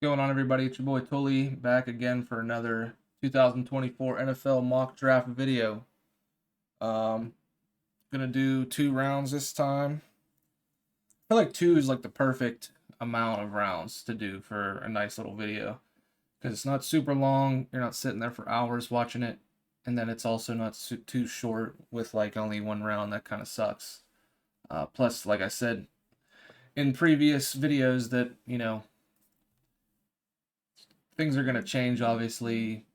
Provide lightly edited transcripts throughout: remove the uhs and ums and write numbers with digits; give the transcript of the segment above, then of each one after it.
What's going on, everybody? It's your boy Tully back again for another 2024 NFL mock draft video. Um, gonna do 2 rounds this time. I feel like two is like the perfect amount of rounds to do for a nice little video because it's not super long. You're not sitting there for hours watching it, and then it's also not too short with like only 1 round. That kind of sucks. Plus, like I said in previous videos, that things are gonna change obviously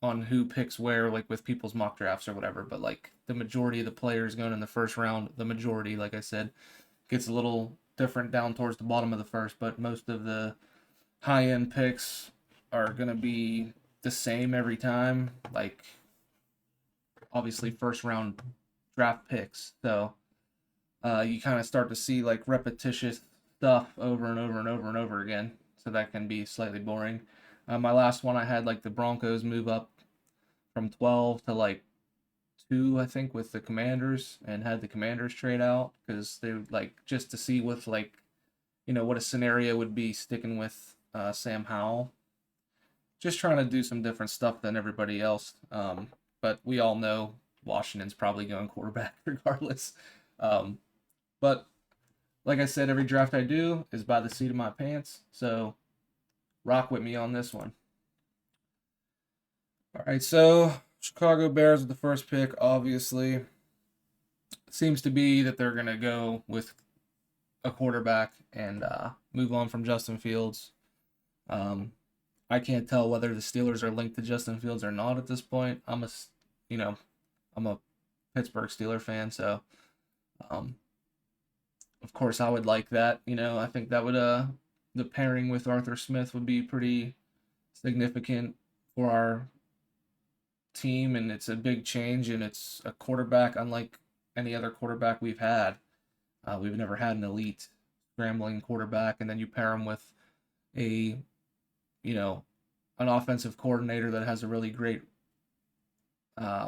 on who picks where, like with people's mock drafts or whatever. But like the majority of the players going in the first round, the majority, like I said, gets a little different down towards the bottom of the first. But most of the high end picks are gonna be the same every time. Like obviously first round draft picks. So you kind of start to see like repetitious stuff over and over and over and over again. So that can be slightly boring. My last one, I had like the Broncos move up from 12 to like 2, I think, with the Commanders, and had the Commanders trade out because they would like just to see with like what a scenario would be sticking with Sam Howell. Just trying to do some different stuff than everybody else. But we all know Washington's probably going quarterback regardless. Um, but like I said, every draft I do is by the seat of my pants. So rock with me on this one. All right, so Chicago Bears with the first pick, obviously. Seems to be that they're going to go with a quarterback and move on from Justin Fields. Um, I can't tell whether the Steelers are linked to Justin Fields or not at this point. You know, I'm a Pittsburgh Steeler fan, so um, of course I would like that. I think that would the pairing with Arthur Smith would be pretty significant for our team, and it's a big change, and it's a quarterback unlike any other quarterback we've had. We've never had an elite scrambling quarterback, and then you pair him with a, you know, an offensive coordinator that has a really great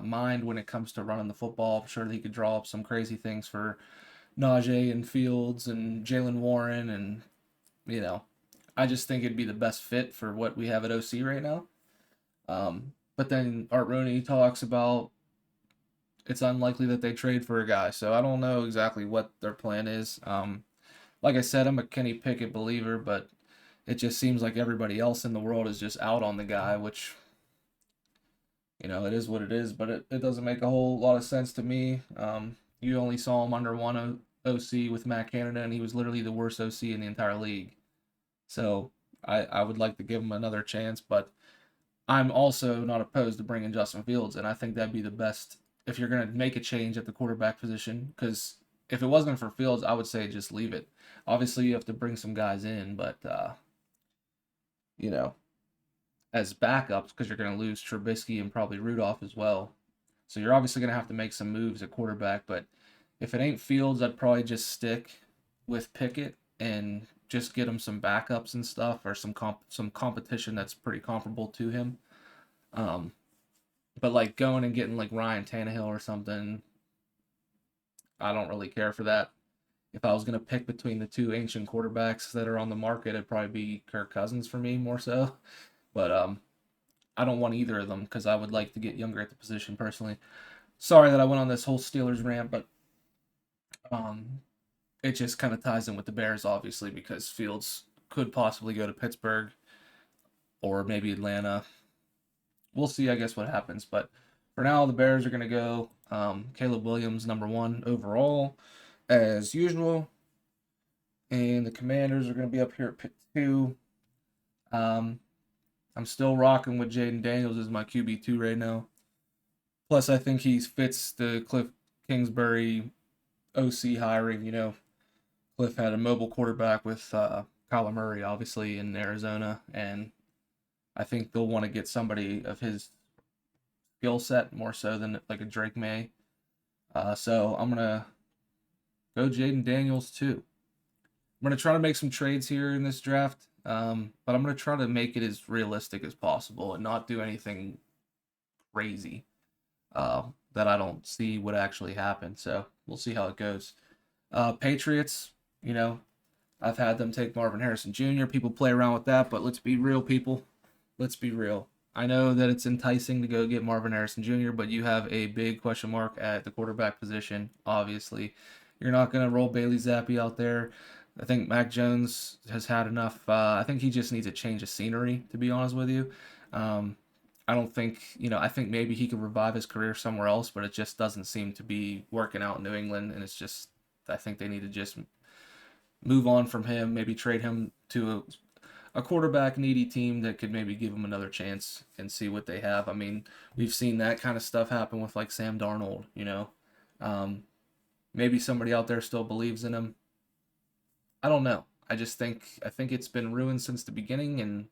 mind when it comes to running the football. I'm sure that he could draw up some crazy things for Najee and Fields and Jalen Warren, and you know, I just think it'd be the best fit for what we have at OC right now. But then Art Rooney talks about it's unlikely that they trade for a guy, so I don't know exactly what their plan is. Like I said, I'm a Kenny Pickett believer, but it just seems like everybody else in the world is just out on the guy, which, it is what it is, but it doesn't make a whole lot of sense to me. You only saw him under one OC with Matt Canada, and he was literally the worst OC in the entire league. So I would like to give him another chance, but I'm also not opposed to bringing Justin Fields, and I think that'd be the best if you're going to make a change at the quarterback position. Because if it wasn't for Fields, I would say just leave it. Obviously, you have to bring some guys in, but you know, as backups, because you're going to lose Trubisky and probably Rudolph as well. So you're obviously going to have to make some moves at quarterback. But if it ain't Fields, I'd probably just stick with Pickett and just get him some backups and stuff, or some competition that's pretty comparable to him. Um, but like going and getting like Ryan Tannehill or something, I don't really care for that. If I was gonna pick between the two ancient quarterbacks that are on the market, it'd probably be Kirk Cousins for me more so. But I don't want either of them because I would like to get younger at the position personally. Sorry that I went on this whole Steelers rant, but um, it just kind of ties in with the Bears, obviously, because Fields could possibly go to Pittsburgh or maybe Atlanta. We'll see, I guess, what happens. But for now, the Bears are going to go Caleb Williams, number one overall, as usual. And the Commanders are going to be up here at pick two. Um, I'm still rocking with Jaden Daniels as my QB2 right now. Plus, I think he fits the Cliff Kingsbury OC hiring. Cliff had a mobile quarterback with Kyler Murray, obviously, in Arizona. And I think they'll want to get somebody of his skill set more so than like a Drake May. So I'm gonna go Jaden Daniels too. I'm gonna try to make some trades here in this draft, but I'm gonna try to make it as realistic as possible and not do anything crazy that I don't see would actually happen. So we'll see how it goes. Patriots, you know, I've had them take Marvin Harrison Jr. People play around with that, but let's be real, people. Let's be real. I know that it's enticing to go get Marvin Harrison Jr., but you have a big question mark at the quarterback position, obviously. You're not going to roll Bailey Zappi out there. I think Mac Jones has had enough. I think he just needs a change of scenery, to be honest with you. Um, I don't think, I think maybe he could revive his career somewhere else, but it just doesn't seem to be working out in New England. And it's just, I think they need to just move on from him, maybe trade him to a quarterback needy team that could maybe give him another chance and see what they have. I mean, we've seen that kind of stuff happen with like Sam Darnold. Um, maybe somebody out there still believes in him. I don't know. I think it's been ruined since the beginning, and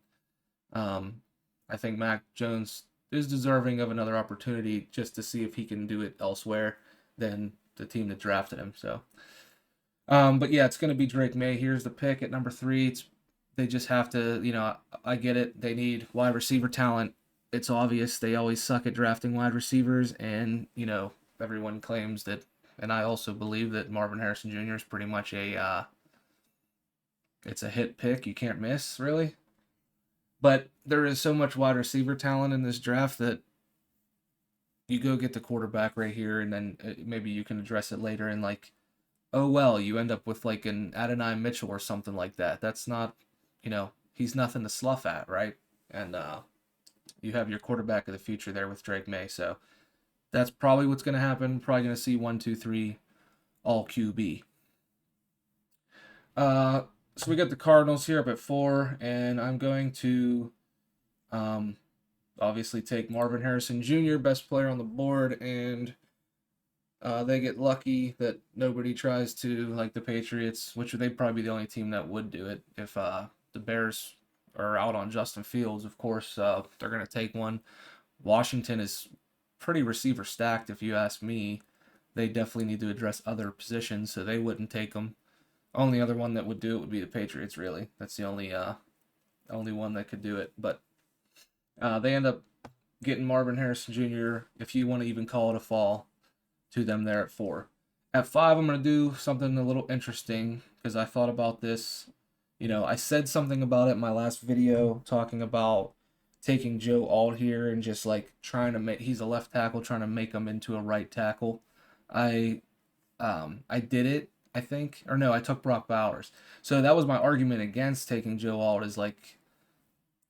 um, I think Mac Jones is deserving of another opportunity just to see if he can do it elsewhere than the team that drafted him. So, but yeah, it's going to be Drake May. Here's the pick at number 3. They just have to, I get it. They need wide receiver talent. It's obvious they always suck at drafting wide receivers, and everyone claims that, and I also believe that Marvin Harrison Jr. is pretty much it's a hit pick. You can't miss, really. But there is so much wide receiver talent in this draft that you go get the quarterback right here, and then maybe you can address it later. And like, oh well, you end up with like an Adonai Mitchell or something like that. That's not, he's nothing to slough at, right? And you have your quarterback of the future there with Drake May. So that's probably what's going to happen. Probably going to see 1, 2, 3, all QB. So we got the Cardinals here up at 4, and I'm going to um, obviously take Marvin Harrison Jr., best player on the board, and they get lucky that nobody tries to, like the Patriots, which they'd probably be the only team that would do it if the Bears are out on Justin Fields. Of course, they're going to take one. Washington is pretty receiver stacked, if you ask me. They definitely need to address other positions, so they wouldn't take them. Only other one that would do it would be the Patriots, really. That's the only one that could do it. But they end up getting Marvin Harrison Jr., if you want to even call it a fall, to them there at 4. At 5, I'm going to do something a little interesting because I thought about this. I said something about it in my last video talking about taking Joe Alt here and just like trying to make, he's a left tackle, trying to make him into a right tackle. I did it, I think, or no, I took Brock Bowers. So that was my argument against taking Joe Alt, is like,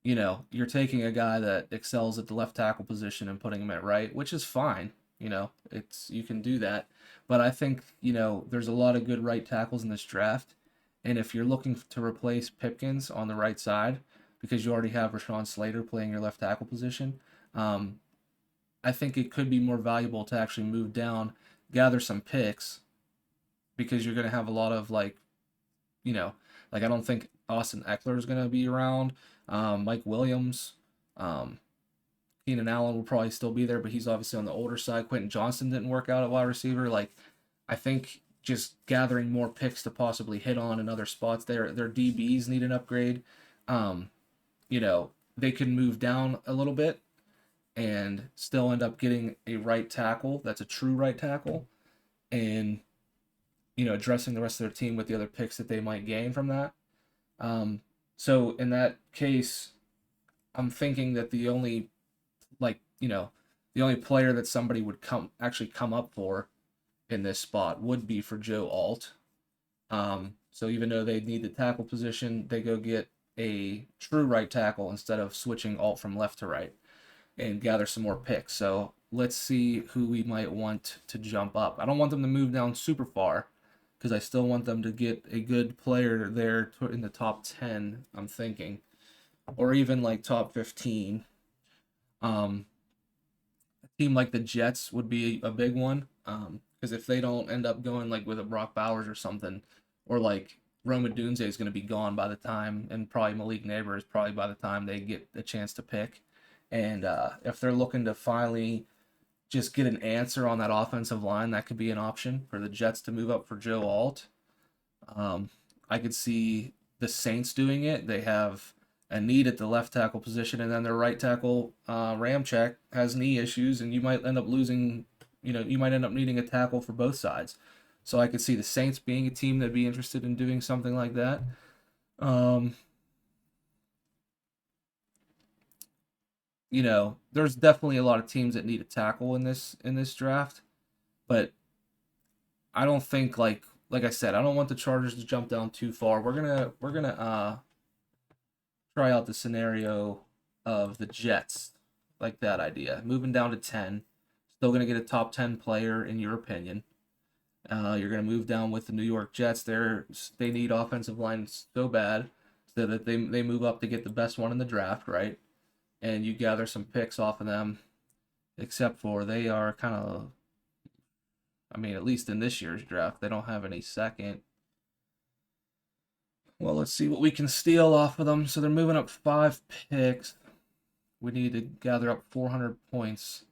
you're taking a guy that excels at the left tackle position and putting him at right, which is fine. You can do that. But I think, there's a lot of good right tackles in this draft. And if you're looking to replace Pipkins on the right side, because you already have Rashawn Slater playing your left tackle position, I think it could be more valuable to actually move down, gather some picks, because you're going to have a lot of like I don't think Austin Eckler is going to be around. Mike Williams, Keenan Allen will probably still be there, but he's obviously on the older side. Quentin Johnston didn't work out at wide receiver. Like, I think just gathering more picks to possibly hit on in other spots. Their DBs need an upgrade. They can move down a little bit and still end up getting a right tackle that's a true right tackle, and addressing the rest of their team with the other picks that they might gain from that. So in that case, I'm thinking that the only player that somebody would come up for in this spot would be for Joe Alt. So even though they need the tackle position, they go get a true right tackle instead of switching Alt from left to right and gather some more picks. So let's see who we might want to jump up. I don't want them to move down super far because I still want them to get a good player there in the top 10, I'm thinking, or even like top 15. A team like the Jets would be a big one, because if they don't end up going like with a Brock Bowers or something, or like Rome Odunze is going to be gone by the time, and probably Malik Neighbors probably by the time they get a chance to pick. And if they're looking to finally just get an answer on that offensive line, that could be an option for the Jets to move up for Joe Alt. I could see the Saints doing it. They have a need at the left tackle position, and then their right tackle, Ramczyk, has knee issues, and you might end up losing, you might end up needing a tackle for both sides. So I could see the Saints being a team that'd be interested in doing something like that. Um, there's definitely a lot of teams that need a tackle in this draft, but I don't think like I said, I don't want the Chargers to jump down too far. We're gonna try out the scenario of the Jets, like that idea, moving down to 10, still gonna get a top 10 player in your opinion. You're going to move down with the New York Jets. They need offensive line so bad so that they move up to get the best one in the draft, right? And you gather some picks off of them, except for they are kind of, I mean, at least in this year's draft, they don't have any second. Well, let's see what we can steal off of them. So they're moving up 5 picks. We need to gather up 400 points.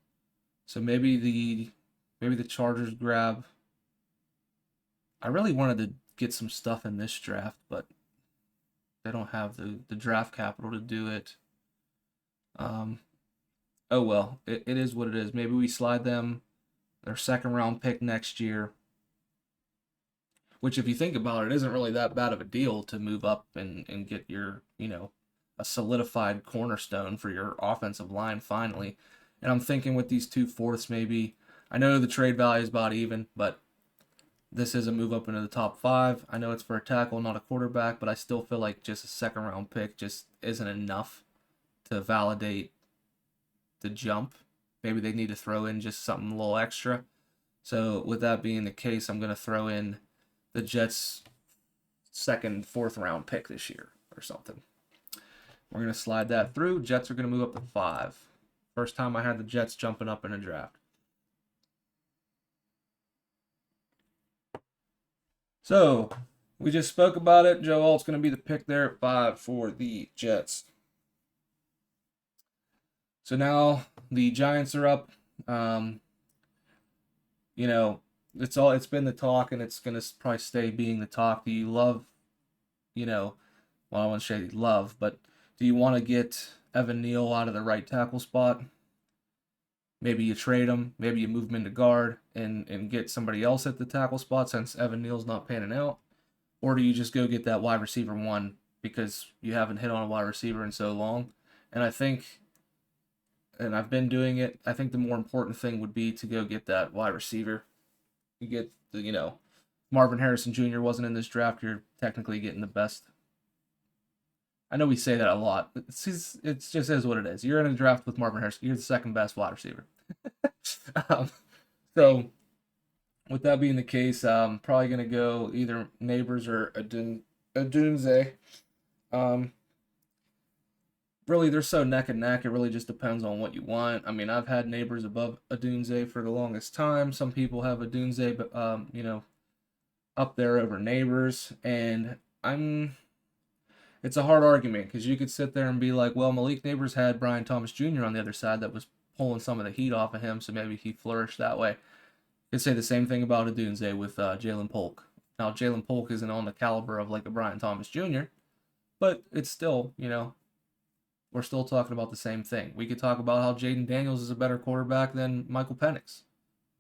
So maybe the Chargers grab. I really wanted to get some stuff in this draft, but they don't have the draft capital to do it. Um, oh well, it is what it is. Maybe we slide them their second round pick next year, which if you think about it, isn't really that bad of a deal to move up and get your, a solidified cornerstone for your offensive line finally. And I'm thinking with these 2/4 maybe, I know the trade value is about even, but this is a move up into the top 5. I know it's for a tackle, not a quarterback, but I still feel like just a second round pick just isn't enough to validate the jump. Maybe they need to throw in just something a little extra. So with that being the case, I'm going to throw in the Jets' second, fourth round pick this year or something. We're going to slide that through. Jets are going to move up to 5. First time I had the Jets jumping up in a draft. So we just spoke about it. Joe Alt's going to be the pick there at 5 for the Jets. So now the Giants are up. It's been the talk, and it's gonna probably stay being the talk. Do you love, well, I want to say love, but do you want to get Evan Neal out of the right tackle spot? Maybe you trade him. Maybe you move him into guard and get somebody else at the tackle spot since Evan Neal's not panning out. Or do you just go get that wide receiver one because you haven't hit on a wide receiver in so long? And I think, and I've been doing it, I think the more important thing would be to go get that wide receiver. You get Marvin Harrison Jr. wasn't in this draft. You're technically getting the best. I know we say that a lot. It's just is what it is. You're in a draft with Marvin Harrison. You're the second best wide receiver. So with that being the case, I'm probably going to go either Neighbors or Odunze. Really, they're so neck and neck. It really just depends on what you want. I mean, I've had Neighbors above Odunze for the longest time. Some people have Odunze, but up there over Neighbors, and it's a hard argument because you could sit there and be like, well, Malik Neighbors had Brian Thomas Jr. on the other side that was pulling some of the heat off of him, so maybe he flourished that way. You could say the same thing about Odunze with Jalen Polk. Now, Jalen Polk isn't on the caliber of like a Brian Thomas Jr., but it's still, we're still talking about the same thing. We could talk about how Jaden Daniels is a better quarterback than Michael Penix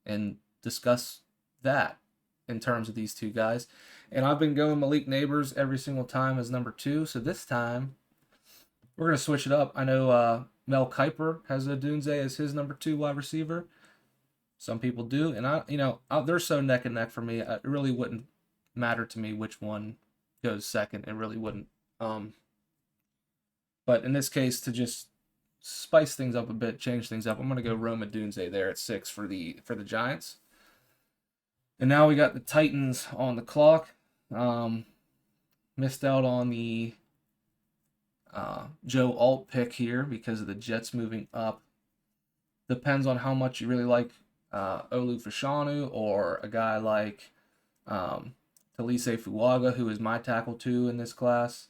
and discuss that in terms of these two guys. And I've been going Malik Neighbors every single time as number 2. So this time, we're going to switch it up. I know Mel Kiper has Odunze as his number 2 wide receiver. Some people do. And they're so neck and neck for me. It really wouldn't matter to me which one goes second. It really wouldn't. But in this case, to just spice things up a bit, change things up, I'm going to go Rome Odunze there at 6 for the Giants. And now we got the Titans on the clock. Missed out on the Joe Alt pick here because of the Jets moving up. Depends on how much you really like Olu Fashanu or a guy like Talise Fuaga, who is my tackle 2 in this class.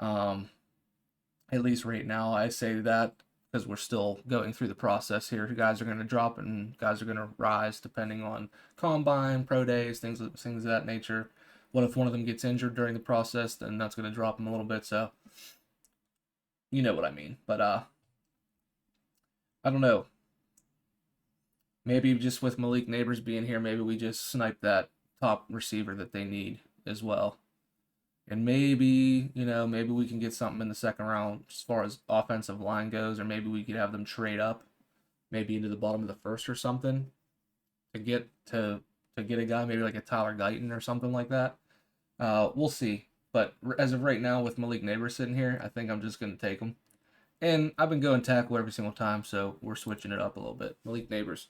At least right now, I say that because we're still going through the process here. Guys are going to drop and guys are going to rise depending on combine, pro days, things of that nature. What if one of them gets injured during the process? Then that's going to drop them a little bit. So you know what I mean. But I don't know. Maybe just with Malik Neighbors being here, maybe we just snipe that top receiver that they need as well. And maybe, maybe we can get something in the second round as far as offensive line goes, or maybe we could have them trade up, maybe into the bottom of the first or something, to get a guy, maybe like a Tyler Guyton or something like that. We'll see. But as of right now, with Malik Neighbors sitting here, I think I'm just going to take him. And I've been going tackle every single time, so we're switching it up a little bit. Malik Neighbors.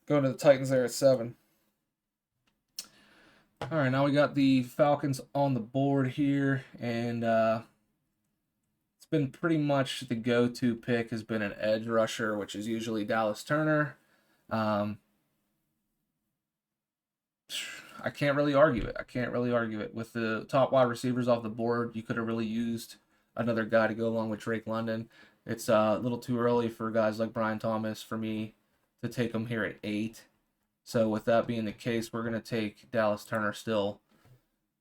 Going to the Titans there at 7. All right, now we got the Falcons on the board here, and it's been pretty much the go-to pick has been an edge rusher, which is usually Dallas Turner. I can't really argue it. With the top wide receivers off the board, you could have really used another guy to go along with Drake London. It's a little too early for guys like Brian Thomas for me to take him here at 8. So with that being the case, we're going to take Dallas Turner still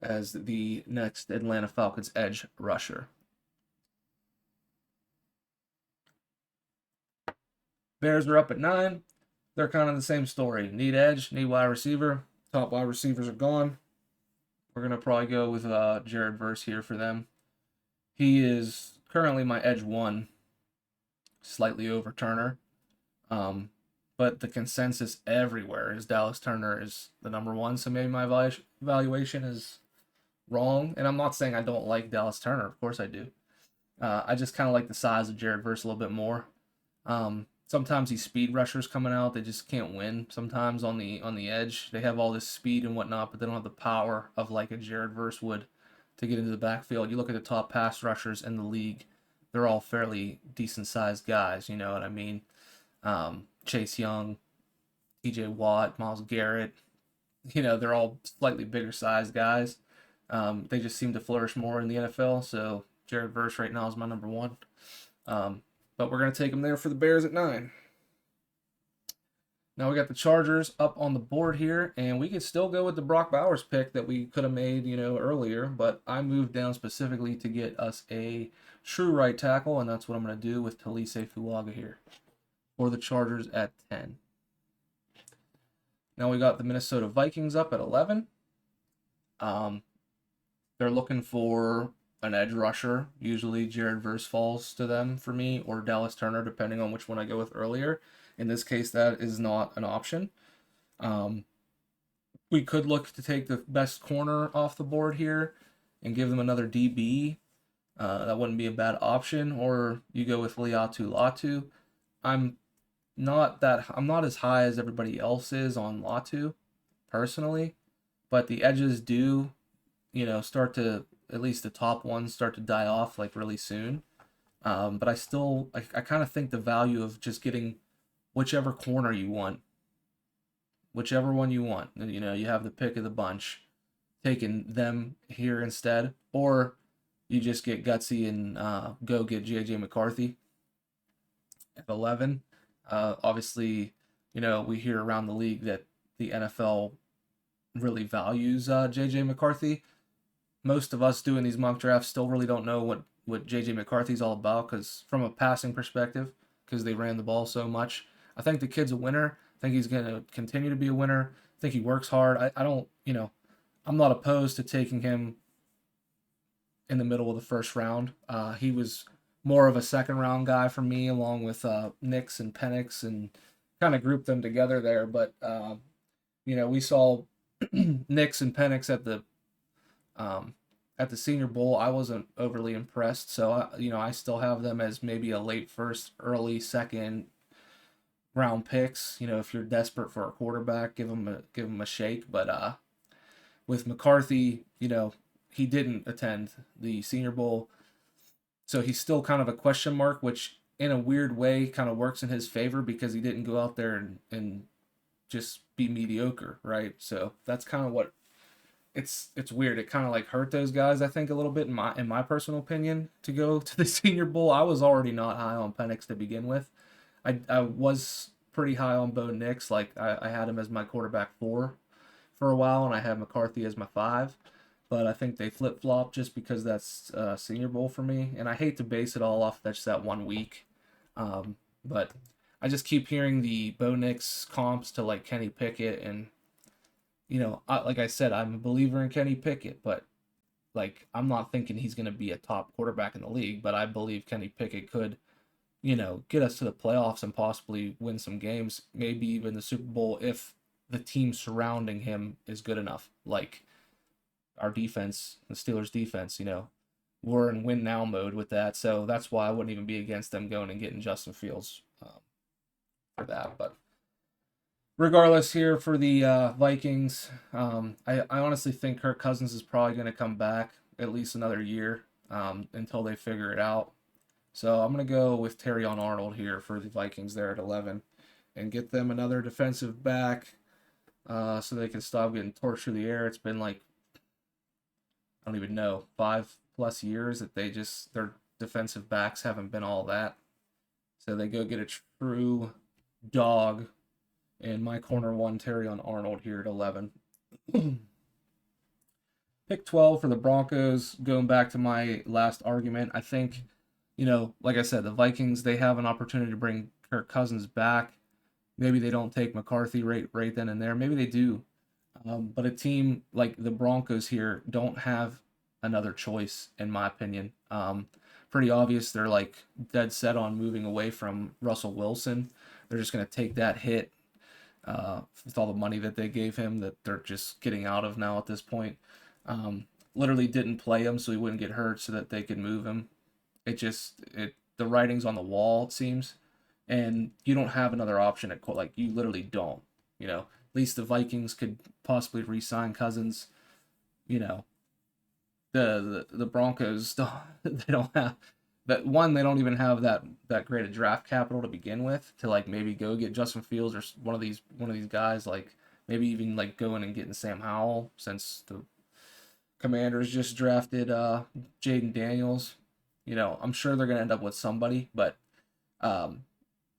as the next Atlanta Falcons edge rusher. Bears are up at 9. They're kind of the same story. Need edge, need wide receiver. Top wide receivers are gone. We're going to probably go with Jared Verse here for them. He is currently my edge 1, slightly over Turner. But the consensus everywhere is Dallas Turner is the number 1, so maybe my evaluation is wrong. And I'm not saying I don't like Dallas Turner. Of course I do. I just kind of like the size of Jared Verse a little bit more. Sometimes these speed rushers coming out, they just can't win. Sometimes on the edge, they have all this speed and whatnot, but they don't have the power of like a Jared Verse would to get into the backfield. You look at the top pass rushers in the league, they're all fairly decent-sized guys, you know what I mean? Chase Young, TJ Watt, Myles Garrett, they're all slightly bigger sized guys. They just seem to flourish more in the NFL, so Jared Verse right now is my number 1. But we're going to take him there for the Bears at 9. Now we got the Chargers up on the board here, and we could still go with the Brock Bowers pick that we could have made, earlier, but I moved down specifically to get us a true right tackle, and that's what I'm going to do with Talise Fuaga here for the Chargers at 10. Now we got the Minnesota Vikings up at 11. They're looking for an edge rusher. Usually Jared Verse falls to them for me, or Dallas Turner, depending on which one I go with earlier. In this case, that is not an option. We could look to take the best corner off the board here and give them another DB. That wouldn't be a bad option. Or you go with Laiatu Latu. I'm not as high as everybody else is on Latu, personally, but the edges do, start to, at least the top ones start to die off like really soon. But I kind of think the value of just getting whichever corner you want, whichever one you want, you have the pick of the bunch, taking them here instead, or you just get gutsy and go get JJ McCarthy at 11. Obviously, we hear around the league that the NFL really values JJ McCarthy. Most of us doing these mock drafts still really don't know what JJ McCarthy's all about, because from a passing perspective, because they ran the ball so much. I think the kid's a winner. I think he's going to continue to be a winner. I think he works hard. I don't, I'm not opposed to taking him in the middle of the first round. He was more of a second round guy for me, along with Nix and Penix, and kind of grouped them together there. But we saw Nix and Penix at the Senior Bowl. I wasn't overly impressed, so I still have them as maybe a late first, early second round picks. If you're desperate for a quarterback, give him a shake. But with McCarthy, he didn't attend the Senior Bowl. So he's still kind of a question mark, which in a weird way kind of works in his favor, because he didn't go out there and just be mediocre, right? So that's kind of what it's weird. It kind of like hurt those guys, I think, a little bit in my personal opinion, to go to the Senior Bowl. I was already not high on Penix to begin with. I was pretty high on Bo Nix. Like I had him as my quarterback 4 for a while, and I had McCarthy as my 5. But I think they flip-flop just because that's Senior Bowl for me. And I hate to base it all off that's that 1 week. But I just keep hearing the Bo Nix comps to like Kenny Pickett, and like I said, I'm a believer in Kenny Pickett, but like I'm not thinking he's going to be a top quarterback in the league, but I believe Kenny Pickett could, get us to the playoffs and possibly win some games, maybe even the Super Bowl if the team surrounding him is good enough. Like our defense, the Steelers defense, we're in win now mode with that. So that's why I wouldn't even be against them going and getting Justin Fields for that. But regardless, here for the Vikings, I honestly think Kirk Cousins is probably going to come back at least another year until they figure it out. So I'm going to go with Terrion Arnold here for the Vikings there at 11 and get them another defensive back so they can stop getting torched through the air. It's been like, I don't even know, 5+ years that their defensive backs haven't been all that. So they go get a true dog. And my corner one, Terrion Arnold here at 11. Pick 12 for the Broncos. Going back to my last argument, I think, like I said, the Vikings, they have an opportunity to bring Kirk Cousins back. Maybe they don't take McCarthy right then and there. Maybe they do. But a team like the Broncos here don't have another choice, in my opinion. Pretty obvious they're like dead set on moving away from Russell Wilson. They're just going to take that hit with all the money that they gave him that they're just getting out of now at this point. Literally didn't play him so he wouldn't get hurt so that they could move him. The writing's on the wall, it seems. And you don't have another option at like you literally don't. At least the Vikings could possibly re-sign Cousins. The Broncos they don't have that one. They don't even have that great a draft capital to begin with to like maybe go get Justin Fields or one of these guys, like maybe even like going and getting Sam Howell since the Commanders just drafted Jaden Daniels. I'm sure they're gonna end up with somebody, but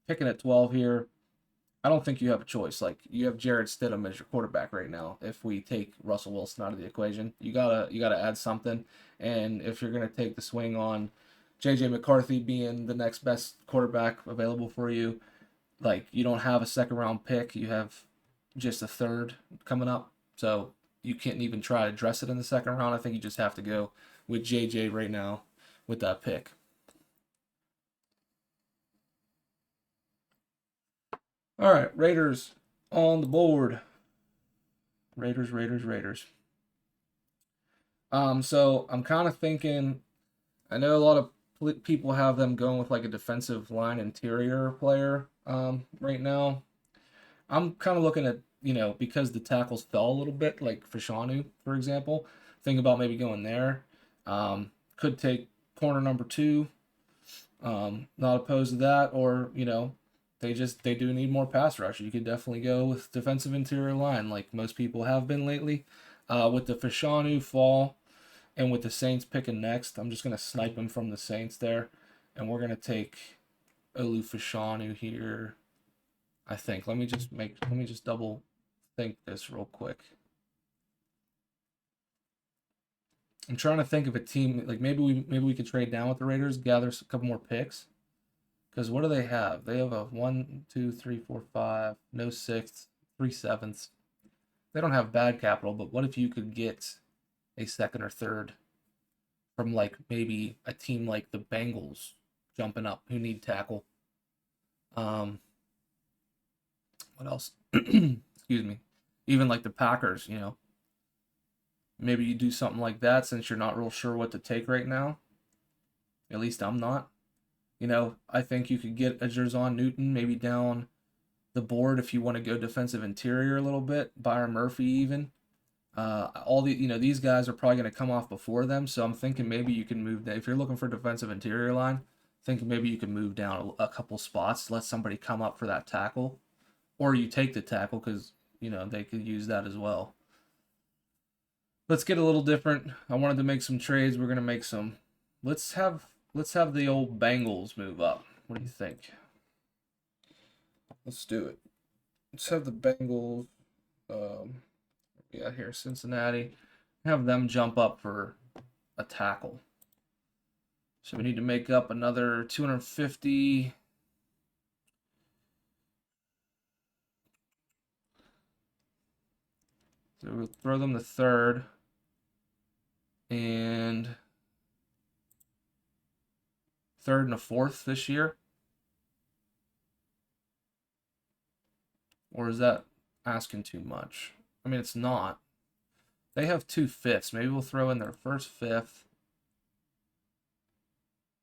picking at 12 here, I don't think you have a choice. Like you have Jarrett Stidham as your quarterback right now. If we take Russell Wilson out of the equation, you gotta add something. And if you're gonna take the swing on JJ McCarthy being the next best quarterback available for you, like you don't have a second round pick, you have just a third coming up. So you can't even try to address it in the second round. I think you just have to go with JJ right now with that pick. All right, Raiders on the board. Raiders. So I'm kind of thinking. I know a lot of people have them going with like a defensive line interior player right now. I'm kind of looking at because the tackles fell a little bit, like Fashanu, for example. Think about maybe going there. Could take corner number 2. Not opposed to that, or they do need more pass rush. You could definitely go with defensive interior line, like most people have been lately. With the Fashanu fall, and with the Saints picking next, I'm just gonna snipe him from the Saints there, and we're gonna take Olu Fashanu here. I think. Let me just double think this real quick. I'm trying to think of a team like maybe we could trade down with the Raiders, gather a couple more picks. Because what do they have? They have a 1, 2, 3, 4, 5, no sixth, 3 sevenths. They don't have bad capital, but what if you could get a second or third from like maybe a team like the Bengals jumping up who need tackle? What else? Excuse me. Even like the Packers, maybe you do something like that since you're not real sure what to take right now. At least I'm not. I think you could get a Jerzon Newton maybe down the board if you want to go defensive interior a little bit. Byron Murphy even. All these guys are probably going to come off before them, so I'm thinking maybe you can move. If you're looking for defensive interior line, thinking maybe you can move down a couple spots, let somebody come up for that tackle, or you take the tackle because they could use that as well. Let's get a little different. I wanted to make some trades. We're gonna make some. Let's have the old Bengals move up. What do you think? Let's do it. Let's have the Bengals. Here, Cincinnati. Have them jump up for a tackle. So we need to make up another 250. So we'll throw them to third. And third and a fourth this year. Or is that asking too much? I mean, it's not. They have 2 fifths. Maybe we'll throw in their first fifth.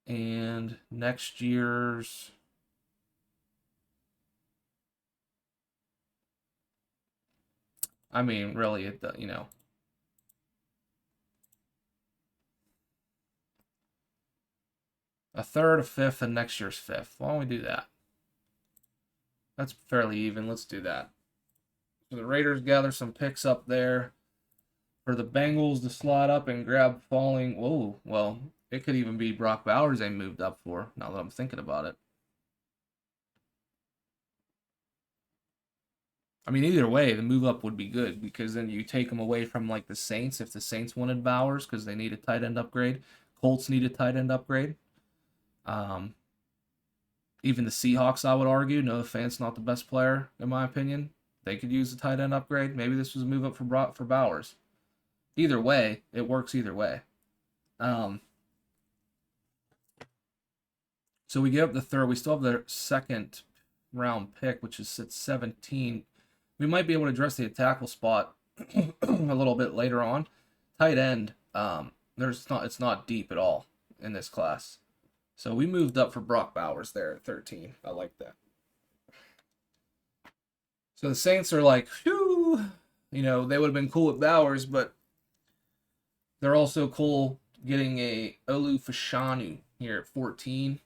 And next year's... I mean, really, you know. A third, a fifth, and next year's fifth. Why don't we do that? That's fairly even. Let's do that. So the Raiders gather some picks up there for the Bengals to slide up and grab falling. Whoa, well, it could even be Brock Bowers they moved up for, now that I'm thinking about it. I mean, either way, the move up would be good because then you take them away from like the Saints if the Saints wanted Bowers because they need a tight end upgrade. Colts need a tight end upgrade. Even the Seahawks, I would argue, Noah Fant's not the best player in my opinion. They could use a tight end upgrade. Maybe this was a move up for Bowers. Either way, it works either way. So we give up the third. We still have the second round pick, which is at 17. We might be able to address the tackle spot a little bit later on. Tight end, it's not deep at all in this class. So we moved up for Brock Bowers there at 13. I like that. So the Saints are like, whew, you know, they would have been cool with Bowers, but they're also cool getting a Olu Fashanu here at 14.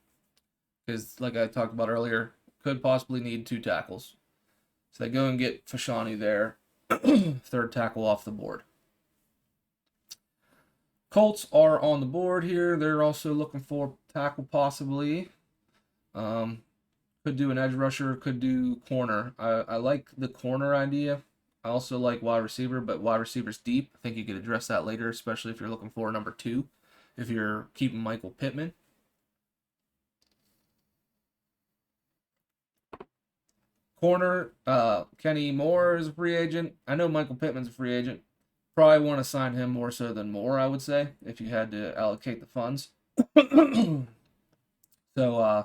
Because, like I talked about earlier, could possibly need 2 tackles. So they go and get Fashanu there. Third tackle off the board. Colts are on the board here. They're also looking for tackle possibly. Could do an edge rusher, could do corner. I like the corner idea. I also like wide receiver, but wide receiver's deep. I think you could address that later, especially if you're looking for number 2. If you're keeping Michael Pittman. Corner, Kenny Moore is a free agent. I know Michael Pittman's a free agent. Probably want to sign him more so than Moore, I would say, if you had to allocate the funds. So, I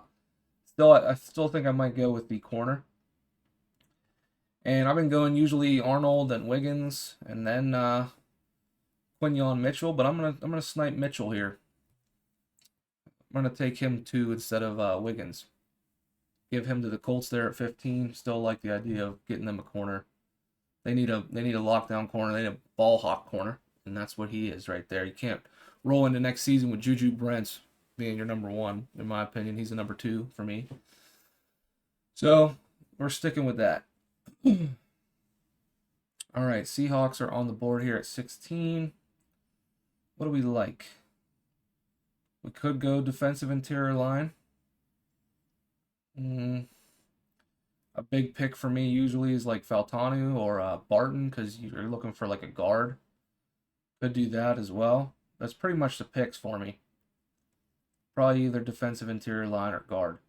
still think I might go with the corner. And I've been going usually Arnold and Wiggins, and then Quinyon Mitchell, but I'm gonna snipe Mitchell here. I'm gonna take him 2 instead of Wiggins. Give him to the Colts there at 15. Still like the idea of getting them a corner. They need a lockdown corner. They need a ball hawk corner, and that's what he is right there. You can't roll into next season with Juju Brents being your number 1. In my opinion, he's a number 2 for me. So we're sticking with that. All right, Seahawks are on the board here at 16. What do we like? We could go defensive interior line. A big pick for me usually is like Faltanu or Barton because you're looking for like a guard. Could do that as well. That's pretty much the picks for me. Probably either defensive interior line or guard.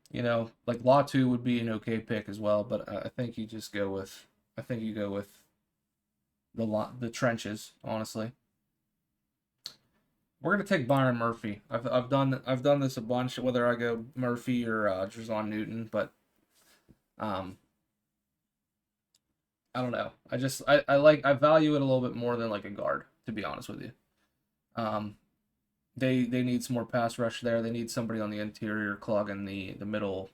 You know, like Latu would be an okay pick as well, but I think you just go with the trenches, honestly. We're gonna take Byron Murphy. I've done this a bunch, whether I go Murphy or Drazon Newton, but I don't know. I value it a little bit more than like a guard, to be honest with you. They need some more pass rush there. They need somebody on the interior clogging the middle.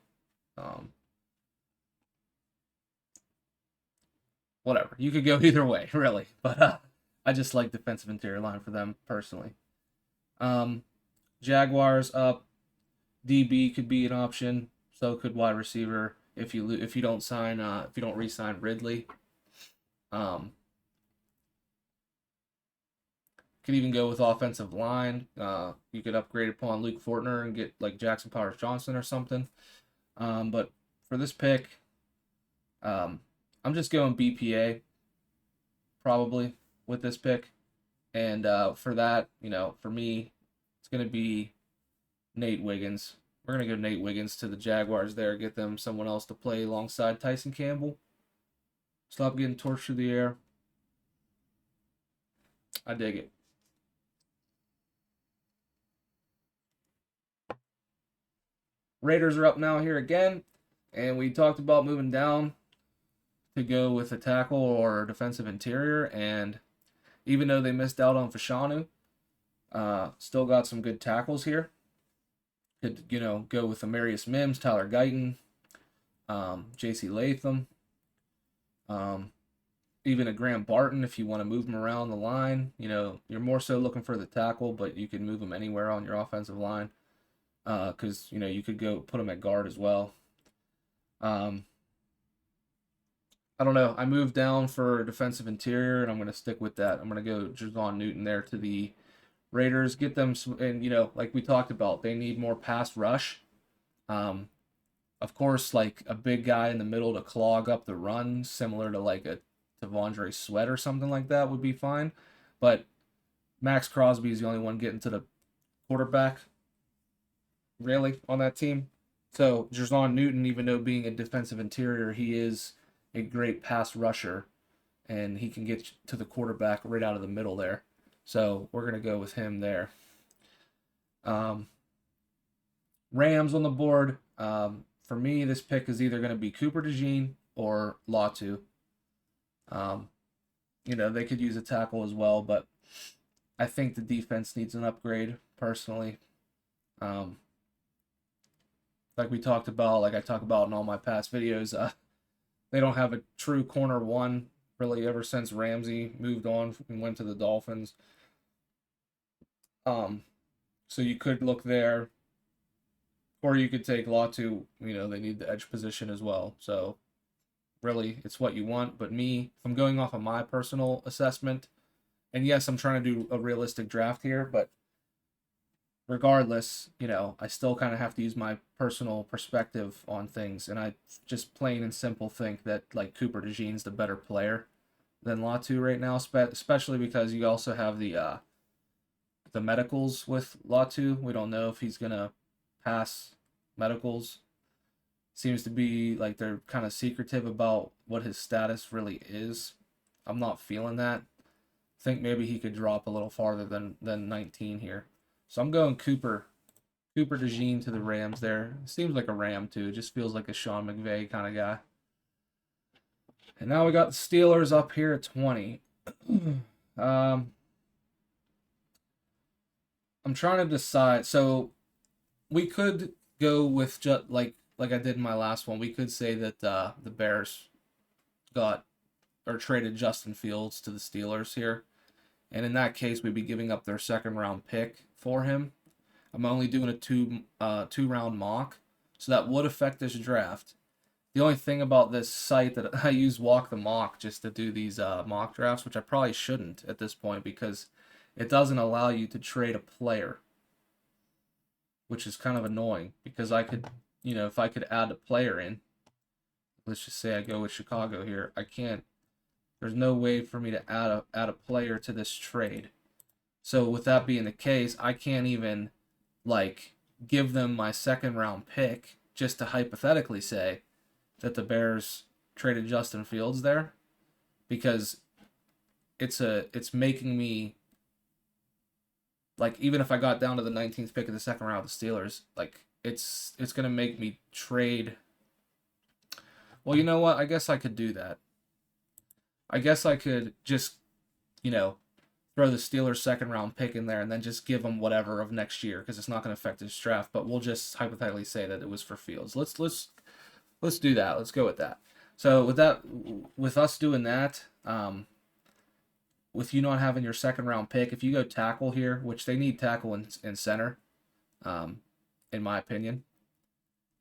Whatever. You could go either way, really. But I just like defensive interior line for them personally. Jaguars up. DB could be an option. So could wide receiver if you don't re-sign Ridley. Could even go with offensive line. You could upgrade upon Luke Fortner and get like Jackson Powers Johnson or something. But for this pick, I'm just going BPA probably with this pick. And for that, for me, It's going to be Nate Wiggins. We're going to go Nate Wiggins to the Jaguars there, get them someone else to play alongside Tyson Campbell. Stop getting torched through the air. I dig it. Raiders are up now here again, and we talked about moving down to go with a tackle or defensive interior, and even though they missed out on Fashanu, still got some good tackles here. Could, you know, go with Amarius Mims, Tyler Guyton, J.C. Latham, even a Graham Barton if you want to move him around the line. You know, you're more so looking for the tackle, but you can move him anywhere on your offensive line because, you know, you could go put him at guard as well. I don't know. I moved down for defensive interior, and I'm going to stick with that. I'm going to go Jer'Zhan Newton there to the Raiders. Get them some, and, you know, like we talked about, they need more pass rush. Of course, like a big guy in the middle to clog up the run, similar to like a Devondre Sweat or something like that would be fine. But Max Crosby is the only one getting to the quarterback, really, on that team. So Jer'Zhan Newton, even though being a defensive interior, he is a great pass rusher, and he can get to the quarterback right out of the middle there. So we're gonna go with him there. Rams on the board. For me, this pick is either going to be Cooper DeJean or Latu. You know, they could use a tackle as well, but I think the defense needs an upgrade, personally. Like we talked about, like I talk about in all my past videos, they don't have a true corner one really ever since Ramsey moved on and went to the Dolphins. So you could look there, or you could take Latu. You know, they need the edge position as well. So really, it's what you want. But me, if I'm going off of my personal assessment, and yes, I'm trying to do a realistic draft here, but regardless, you know, I still kind of have to use my personal perspective on things, and I just plain and simple think that like Cooper DeJean's the better player than Latu right now, especially because you also have the medicals with Latu. We don't know if he's gonna pass medicals. Seems to be like they're kind of secretive about what his status really is. I'm not feeling that. Think maybe he could drop a little farther than 19 here. So I'm going Cooper DeJean to the Rams there. Seems like a Ram too. Just feels like a Sean McVay kind of guy. And now we got the Steelers up here at 20. I'm trying to decide. So we could go with just like I did in my last one. We could say that the Bears got or traded Justin Fields to the Steelers here, and in that case, we'd be giving up their second round pick for him. I'm only doing a two round mock, so that would affect this draft. The only thing about this site that I use Walk the Mock just to do these mock drafts, which I probably shouldn't at this point because it doesn't allow you to trade a player, which is kind of annoying because I could, you know, if I could add a player in, let's just say I go with Chicago here, I can't. There's no way for me to add a player to this trade. So with that being the case, I can't even like give them my second round pick just to hypothetically say that the Bears traded Justin Fields there because it's making me like, even if I got down to the 19th pick of the second round of the Steelers, like it's gonna make me trade. Well, you know what? I guess I could do that. I guess I could just, you know, throw the Steelers second round pick in there and then just give them whatever of next year because it's not going to affect his draft. But we'll just hypothetically say that it was for Fields. Let's do that. Let's go with that. So with us doing that, with you not having your second round pick, if you go tackle here, which they need tackle in center, in my opinion,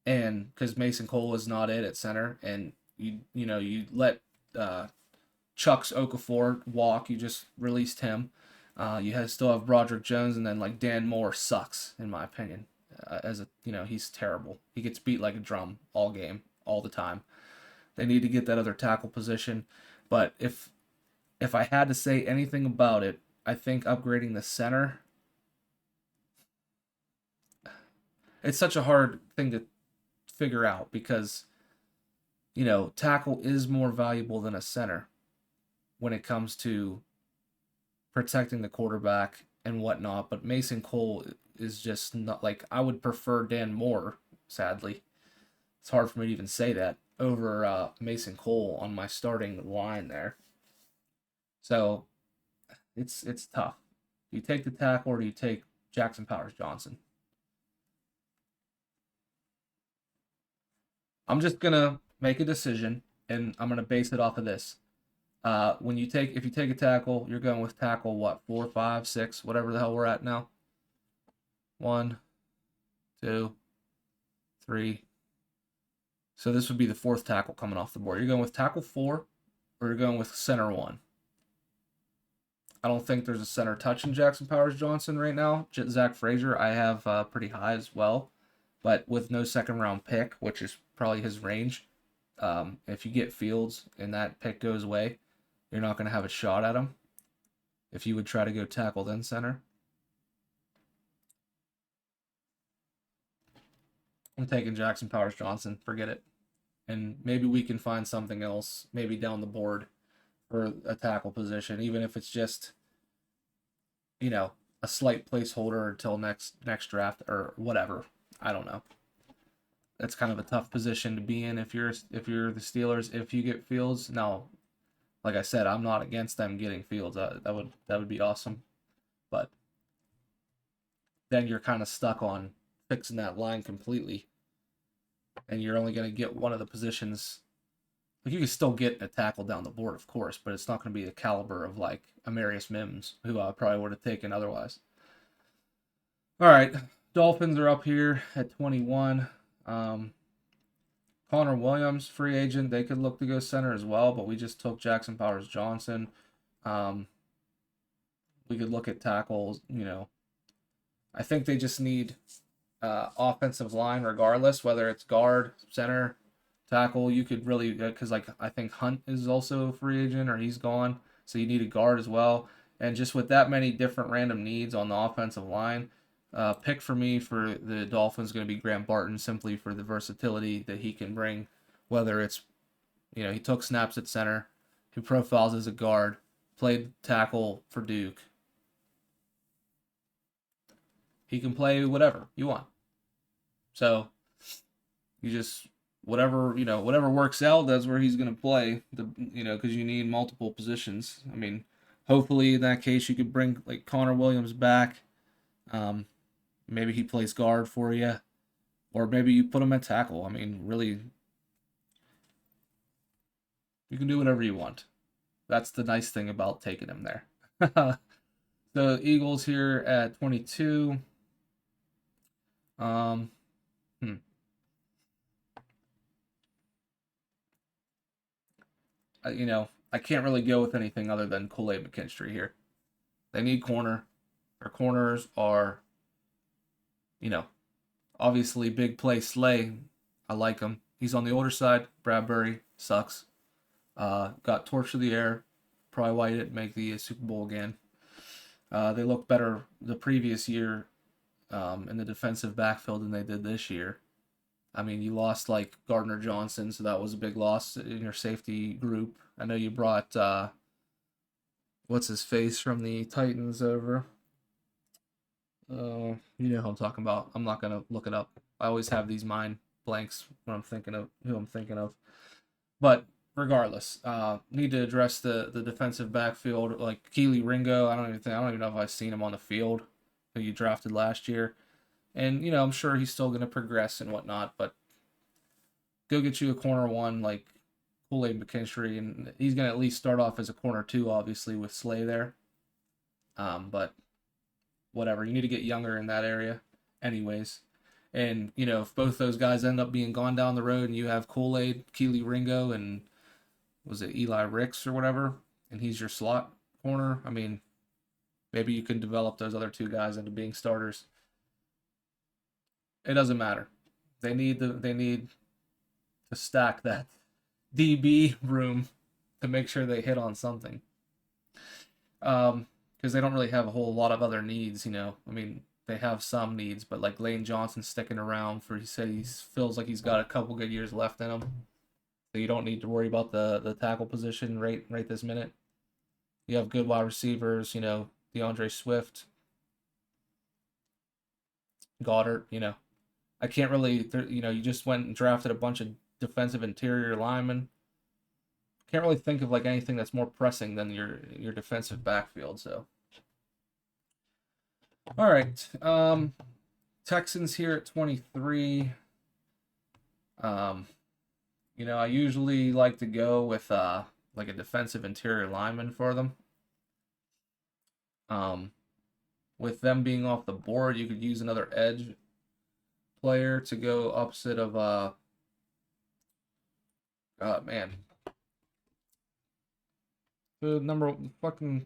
and because Mason Cole is not it at center, and you let Chucks Okafor walk, you just released him. Still have Broderick Jones, and then like Dan Moore sucks in my opinion. He's terrible. He gets beat like a drum all game, all the time. They need to get that other tackle position, but if I had to say anything about it, I think upgrading the center it's such a hard thing to figure out because, tackle is more valuable than a center when it comes to protecting the quarterback and whatnot. But Mason Cole is just not like I would prefer Dan Moore, sadly. It's hard for me to even say that over Mason Cole on my starting line there. So it's tough. Do you take the tackle or do you take Jackson Powers Johnson? I'm just gonna make a decision and I'm gonna base it off of this. If you take a tackle, you're going with tackle what, 4, 5, 6, whatever the hell we're at now. 1, 2, 3. So this would be the fourth tackle coming off the board. You're going with tackle 4, or you're going with center 1. I don't think there's a center touching Jackson Powers Johnson right now. Zach Frazier, I have pretty high as well, but with no second round pick, which is probably his range. If you get Fields and that pick goes away, you're not going to have a shot at him. If you would try to go tackle then center, I'm taking Jackson Powers Johnson. Forget it. And maybe we can find something else, maybe down the board for a tackle position, even if it's just, a slight placeholder until next draft or whatever. I don't know. That's kind of a tough position to be in if you're the Steelers. If you get Fields, now, like I said, I'm not against them getting Fields. That would be awesome, but then you're kind of stuck on fixing that line completely, and you're only going to get one of the positions. Like, you can still get a tackle down the board, of course, but it's not going to be the caliber of like Amarius Mims, who I probably would have taken otherwise. All right, Dolphins are up here at 21. Connor Williams, free agent. They could look to go center as well, but we just took Jackson Powers Johnson. We could look at tackles. I think they just need offensive line regardless, whether it's guard, center, tackle. You could really, because I think Hunt is also a free agent or he's gone, so you need a guard as well. And just with that many different random needs on the offensive line, pick for me for the Dolphins going to be Grant Barton, simply for the versatility that he can bring. Whether it's, he took snaps at center, he profiles as a guard, played tackle for Duke. He can play whatever you want. So you just whatever works out, that's where he's going to play. Because you need multiple positions. I mean, hopefully in that case you could bring like Connor Williams back. Maybe he plays guard for you, or maybe you put him at tackle. I mean, really, you can do whatever you want. That's the nice thing about taking him there. The Eagles here at 22. I can't really go with anything other than Kool-Aid McKinstry here. They need corner. Their corners are, obviously big play Slay. I like him. He's on the older side. Bradbury sucks. Got torched to the air. Probably why he didn't make the Super Bowl again. They looked better the previous year in the defensive backfield than they did this year. I mean, you lost like Gardner Johnson, so that was a big loss in your safety group. I know you brought what's his face from the Titans over. You know who I'm talking about. I'm not gonna look it up. I always have these mind blanks when I'm thinking of who I'm thinking of. But regardless, need to address the defensive backfield. Like Keely Ringo, I don't even know if I've seen him on the field. Who you drafted last year. And, I'm sure he's still going to progress and whatnot, but go get you a corner 1 like Kool-Aid McKinstry, and he's going to at least start off as a corner 2, obviously, with Slay there. But whatever, you need to get younger in that area anyways. And, if both those guys end up being gone down the road and you have Kool-Aid, Keely Ringo, and was it Eli Ricks or whatever, and he's your slot corner, I mean, maybe you can develop those other 2 guys into being starters. It doesn't matter. They need to stack that DB room to make sure they hit on something. Because they don't really have a whole lot of other needs, I mean, they have some needs, but like Lane Johnson sticking around for he said he feels like he's got a couple good years left in him. So you don't need to worry about the tackle position right this minute. You have good wide receivers, you know, DeAndre Swift, Goddard, you know. I can't really, you know, you just went and drafted a bunch of defensive interior linemen. Can't really think of like anything that's more pressing than your defensive backfield. So, all right, Texans here at 23. Um, you know, I usually like to go with like a defensive interior lineman for them. With them being off the board, you could use another edge player to go opposite of man, the number fucking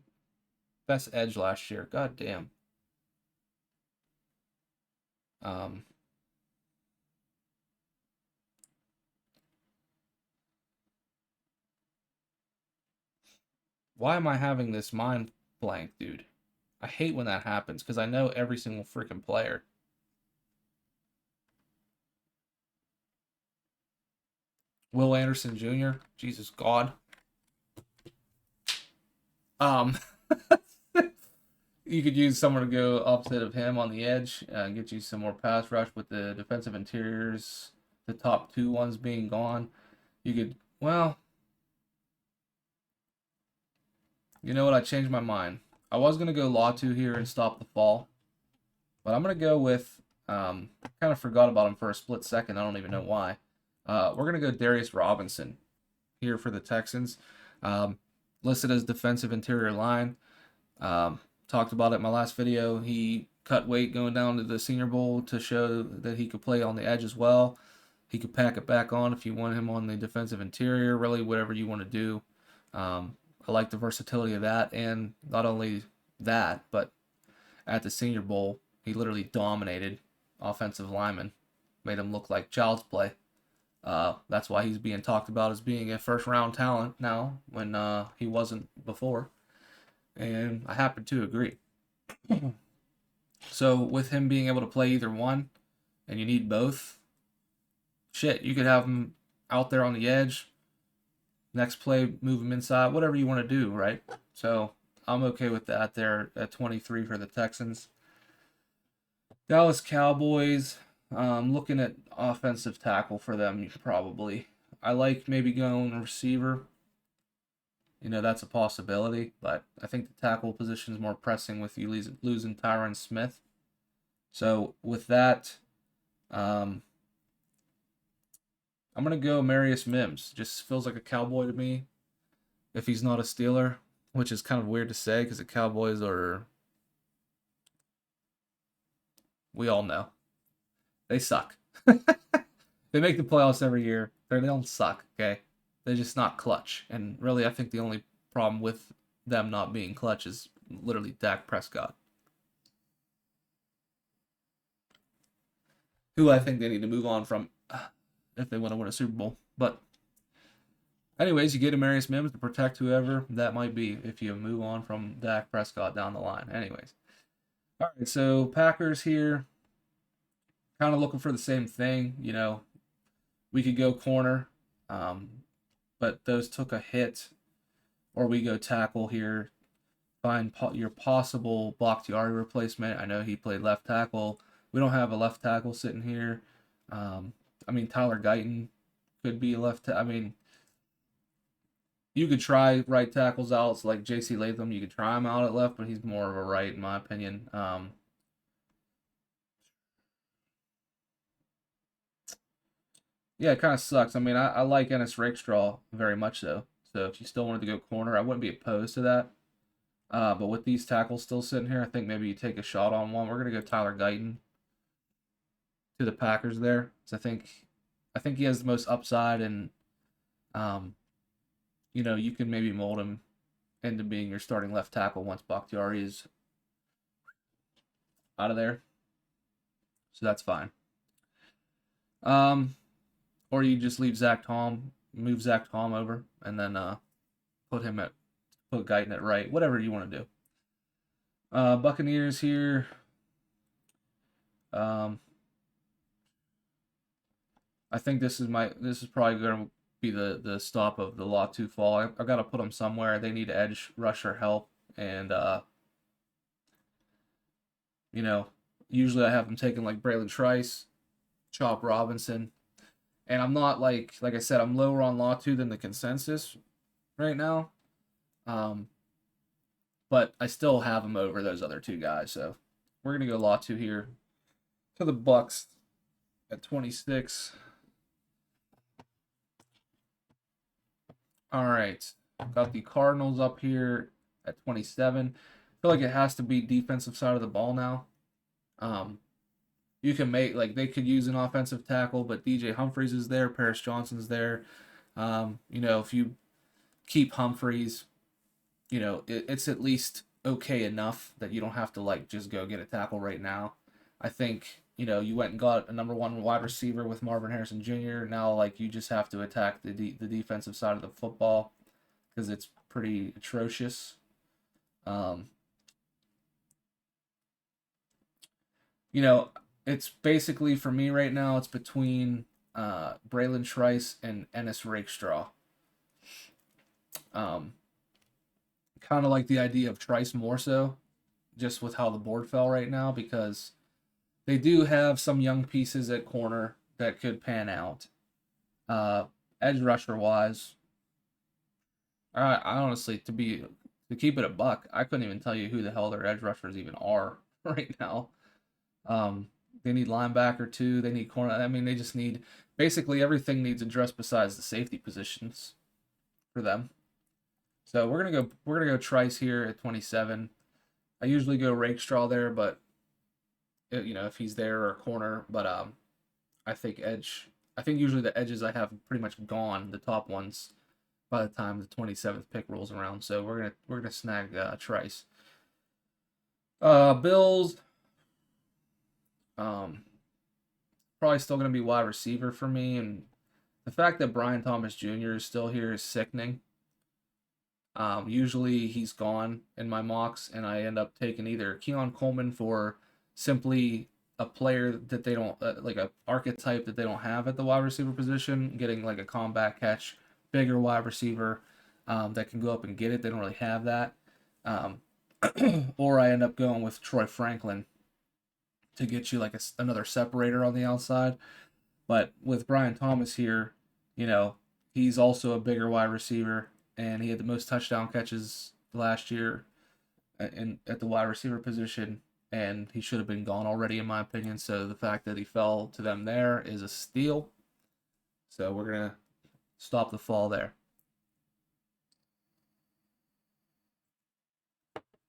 best edge last year. God damn. Um, why am I having this mind blank, dude? I hate when that happens because I know every single freaking player. Will Anderson Jr. Jesus God. Um, you could use someone to go opposite of him on the edge, get you some more pass rush with the defensive interiors, the top two ones being gone. You could, well, you know what? I changed my mind. I was gonna go Latu here and stop the fall, but I'm gonna go with. Kind of forgot about him for a split second. I don't even know why. We're gonna go Darius Robinson here for the Texans. Listed as defensive interior line. Talked about it in my last video. He cut weight going down to the Senior Bowl to show that he could play on the edge as well. He could pack it back on if you want him on the defensive interior, really whatever you want to do. I like the versatility of that, and not only that, but at the Senior Bowl, he literally dominated offensive linemen, made him look like child's play. That's why he's being talked about as being a first round talent now when he wasn't before. And I happen to agree. So with him being able to play either one, and you need both, shit, you could have him out there on the edge. Next play, move him inside, whatever you want to do, right? So I'm okay with that there at 23 for the Texans. Dallas Cowboys, looking at offensive tackle for them probably. I like maybe going receiver. You know, that's a possibility, but I think the tackle position is more pressing with you losing Tyron Smith. So with that, I'm gonna go Marius Mims. Just feels like a Cowboy to me. If he's not a Steeler, which is kind of weird to say because the Cowboys are, we all know, they suck. They make the playoffs every year. They don't suck, okay? They're just not clutch. And really, I think the only problem with them not being clutch is literally Dak Prescott, who I think they need to move on from if they want to win a Super Bowl. But anyways, you get Amarius Mims to protect whoever that might be if you move on from Dak Prescott down the line. Anyways. All right, so Packers here, kind of looking for the same thing. You know, we could go corner, but those took a hit, or we go tackle here. Find your possible Bakhtiari replacement. I know he played left tackle. We don't have a left tackle sitting here. I mean, Tyler Guyton could be I mean, you could try right tackles out. It's like J.C. Latham. You could try him out at left, but he's more of a right, in my opinion. Yeah, it kind of sucks. I mean, I like Ennis Rakestraw very much so. So if you still wanted to go corner, I wouldn't be opposed to that. But with these tackles still sitting here, I think maybe you take a shot on one. We're gonna go Tyler Guyton to the Packers there. So I think he has the most upside, and you know, you can maybe mold him into being your starting left tackle once Bakhtiari is out of there. So that's fine. Or you just leave Zach Tom, move Zach Tom over, and then put Guyton at right, whatever you want to do. Buccaneers here. Um, I think this is probably going to be the stop of the Latu fall. I got to put them somewhere. They need edge rusher help, and you know, usually I have them taking like Braylon Trice, Chop Robinson, and I'm not like I said, I'm lower on Latu than the consensus right now. Um, but I still have him over those other two guys. So we're gonna go Latu here to the Bucks at 26. All right, got the Cardinals up here at 27. I feel like it has to be defensive side of the ball now. Um, you can make like they could use an offensive tackle, but DJ Humphries is there, Paris Johnson's there. If you keep Humphries, it's at least okay enough that you don't have to like just go get a tackle right now. I think you went and got a number one wide receiver with Marvin Harrison Jr. Now like you just have to attack the defensive side of the football because it's pretty atrocious. Um, you know, it's basically for me right now. It's between Braylon Trice and Ennis Rakestraw. Um, Kind of like the idea of Trice more so, just with how the board fell right now, because they do have some young pieces at corner that could pan out. Uh, Edge rusher wise, I honestly to keep it a buck, I couldn't even tell you who the hell their edge rushers even are right now. Um, they need linebacker too. They need corner. I mean, they just need basically everything needs addressed besides the safety positions for them. So we're gonna go Trice here at 27. I usually go Rakestraw there, but if he's there or corner, but I think edge. I think usually the edges I have pretty much gone, the top ones, by the time the 27th pick rolls around. So we're gonna snag Trice. Bills. Um, Probably still gonna be wide receiver for me, and the fact that Brian Thomas Jr. is still here is sickening. Usually he's gone in my mocks, and I end up taking either Keon Coleman for simply a player that they don't like a archetype that they don't have at the wide receiver position, getting like a combat catch, bigger wide receiver that can go up and get it. They don't really have that. Um, or I end up going with Troy Franklin to get you like another separator on the outside. But with Brian Thomas here, you know, he's also a bigger wide receiver, and he had the most touchdown catches last year at the wide receiver position, and he should have been gone already, in my opinion. So the fact that he fell to them there is a steal. So we're going to stop the fall there.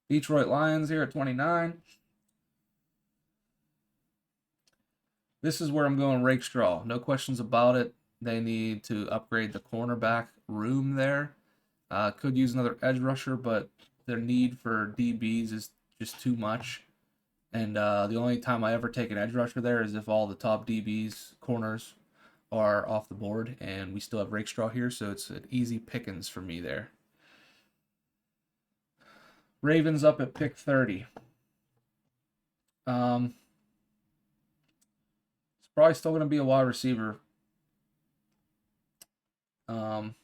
Detroit Lions here at 29. This is where I'm going Rakestraw. No questions about it. They need to upgrade the cornerback room there. Could use another edge rusher, but their need for DBs is just too much. And the only time I ever take an edge rusher there is if all the top DBs, corners, are off the board, and we still have Rakestraw here, so it's an easy pickings for me there. Ravens up at pick 30. It's probably still going to be a wide receiver. Um,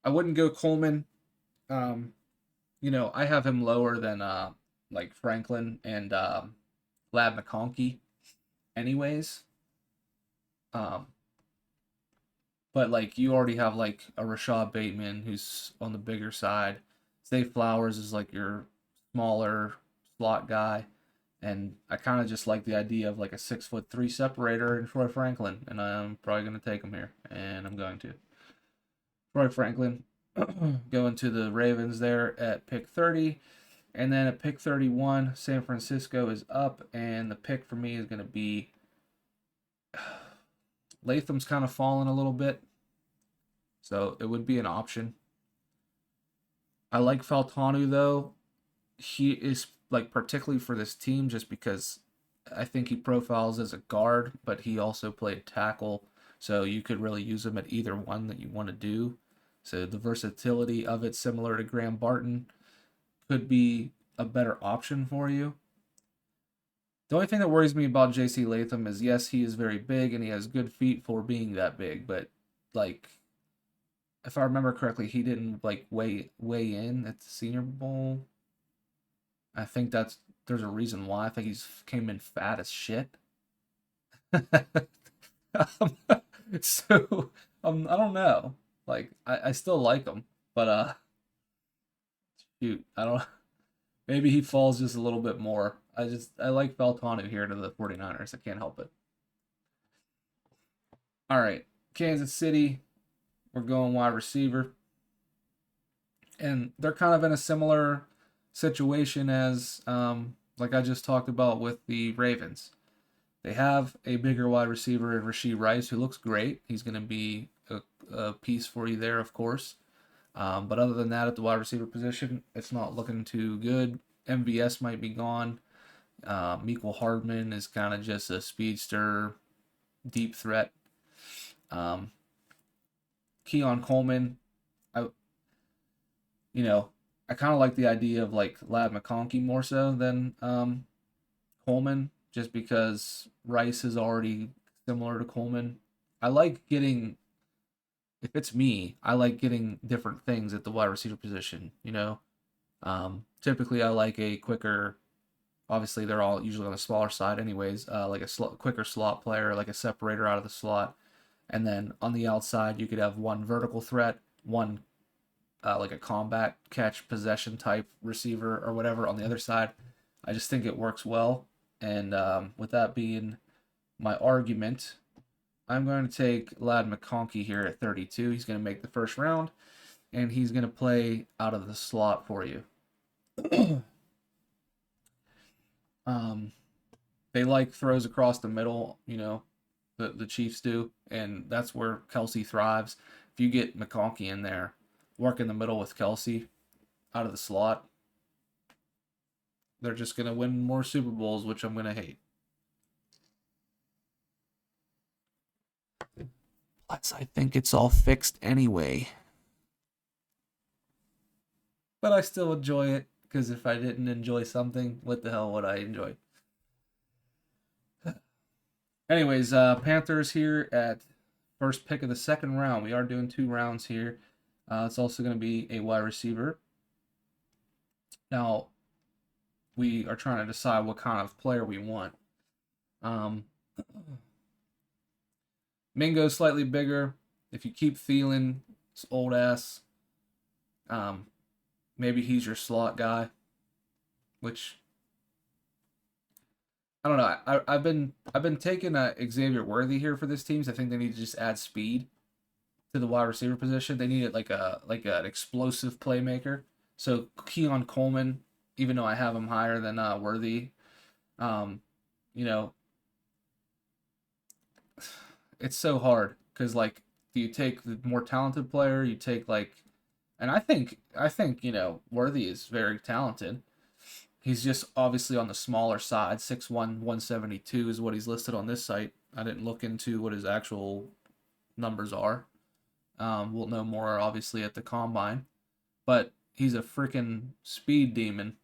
I wouldn't go Coleman. Um, I have him lower than like Franklin and Lab McConkey, anyways. Um, but like you already have like a Rashad Bateman who's on the bigger side. Zay Flowers is like your smaller slot guy, and I kind of just like the idea of like a 6'3" separator in Troy Franklin, and I'm probably gonna take him here, and I'm going to Troy Franklin going to the Ravens there at pick 30. And then at pick 31, San Francisco is up, and the pick for me is going to be Latham's kind of fallen a little bit, so it would be an option. I like Faltanu though. He is like particularly for this team just because I think he profiles as a guard, but he also played tackle, so you could really use him at either one that you want to do. So the versatility of it, similar to Graham Barton, could be a better option for you. The only thing that worries me about J.C. Latham is, yes, he is very big and he has good feet for being that big, but like if I remember correctly, he didn't like weigh in at the Senior Bowl. I think there's a reason why. I think he's came in fat as shit. Um, so I don't know. Like I still like him, but shoot, I don't. Maybe he falls just a little bit more. I like Beltanu here to the 49ers. I can't help it. All right, Kansas City. We're going wide receiver, and they're kind of in a similar situation as like I just talked about with the Ravens. They have a bigger wide receiver in Rashee Rice, who looks great. He's going to be a piece for you there, of course. But other than that, at the wide receiver position, it's not looking too good. MVS might be gone. Mecole Hardman is kind of just a speedster, deep threat. Um, Keon Coleman, I you know I kind of like the idea of like Ladd McConkey more so than Coleman, just because Rice is already similar to Coleman. I like getting, if it's me, I like getting different things at the wide receiver position. Typically I like a quicker. Obviously, they're all usually on the smaller side, anyways. Like a quicker slot player, like a separator out of the slot, and then on the outside you could have one vertical threat, one like a combat catch possession type receiver or whatever on the other side. I just think it works well. And with that being my argument, I'm going to take Ladd McConkey here at 32. He's going to make the first round, and he's going to play out of the slot for you. um, they like throws across the middle, the Chiefs do, and that's where Kelsey thrives. If you get McConkey in there, work in the middle with Kelsey out of the slot, they're just going to win more Super Bowls, which I'm going to hate. Plus, I think it's all fixed anyway. But I still enjoy it, because if I didn't enjoy something, what the hell would I enjoy? Anyways, Panthers here at first pick of the second round. We are doing 2 rounds here. It's also going to be a wide receiver. Now, we are trying to decide what kind of player we want. Mingo's slightly bigger. If you keep Thielen, it's old ass. Maybe he's your slot guy, which I don't know. I've been taking Xavier Worthy here for this team. So I think they need to just add speed to the wide receiver position. They need it like an explosive playmaker. So Keon Coleman, even though I have him higher than Worthy, you know, it's so hard because like, do you take the more talented player? You take like, and I think Worthy is very talented. He's just obviously on the smaller side. 6'1", 172 is what he's listed on this site. I didn't look into what his actual numbers are. We'll know more obviously at the combine, but he's a freaking speed demon.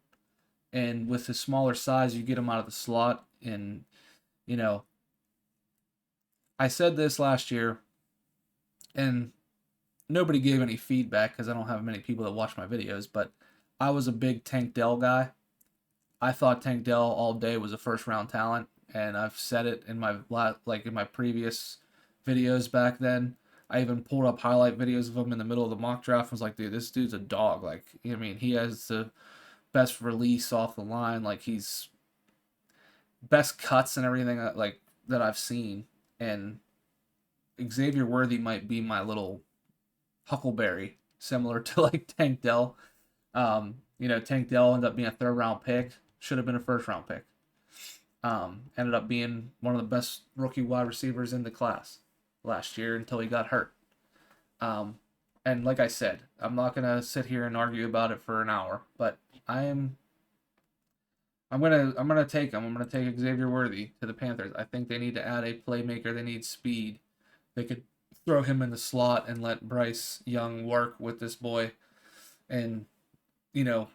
And with his smaller size, you get him out of the slot. And you know, I said this last year, and nobody gave any feedback because I don't have many people that watch my videos. But I was a big Tank Dell guy. I thought Tank Dell all day was a first round talent, and I've said it in my in my previous videos back then. I even pulled up highlight videos of him in the middle of the mock draft. And was like, dude, this dude's a dog. Like, I mean, he has the best release off the line. Like, he's best cuts and everything like that I've seen. And Xavier Worthy might be my little Huckleberry, similar to like Tank Dell. Tank Dell ended up being a third round pick. Should have been a first round pick. Ended up being one of the best rookie wide receivers in the class last year until he got hurt. And like I said, I'm not gonna sit here and argue about it for an hour, but I'm gonna take him. I'm gonna take Xavier Worthy to the Panthers. I think they need to add a playmaker. They need speed. They could throw him in the slot and let Bryce Young work with this boy, and you know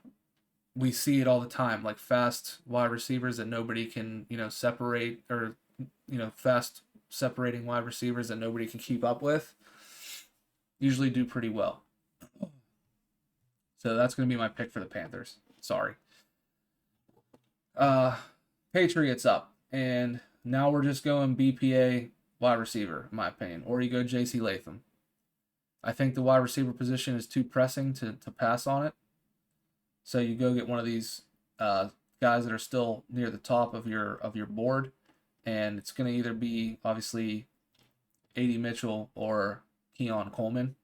we see it all the time, like fast wide receivers that nobody can, separate, or, fast separating wide receivers that nobody can keep up with, usually do pretty well. So that's going to be my pick for the Panthers. Sorry. Uh, Patriots up. And now we're just going BPA wide receiver, in my opinion. Or you go JC Latham. I think the wide receiver position is too pressing to pass on it. So you go get one of these guys that are still near the top of your board, and it's going to either be obviously A.D. Mitchell or Keon Coleman.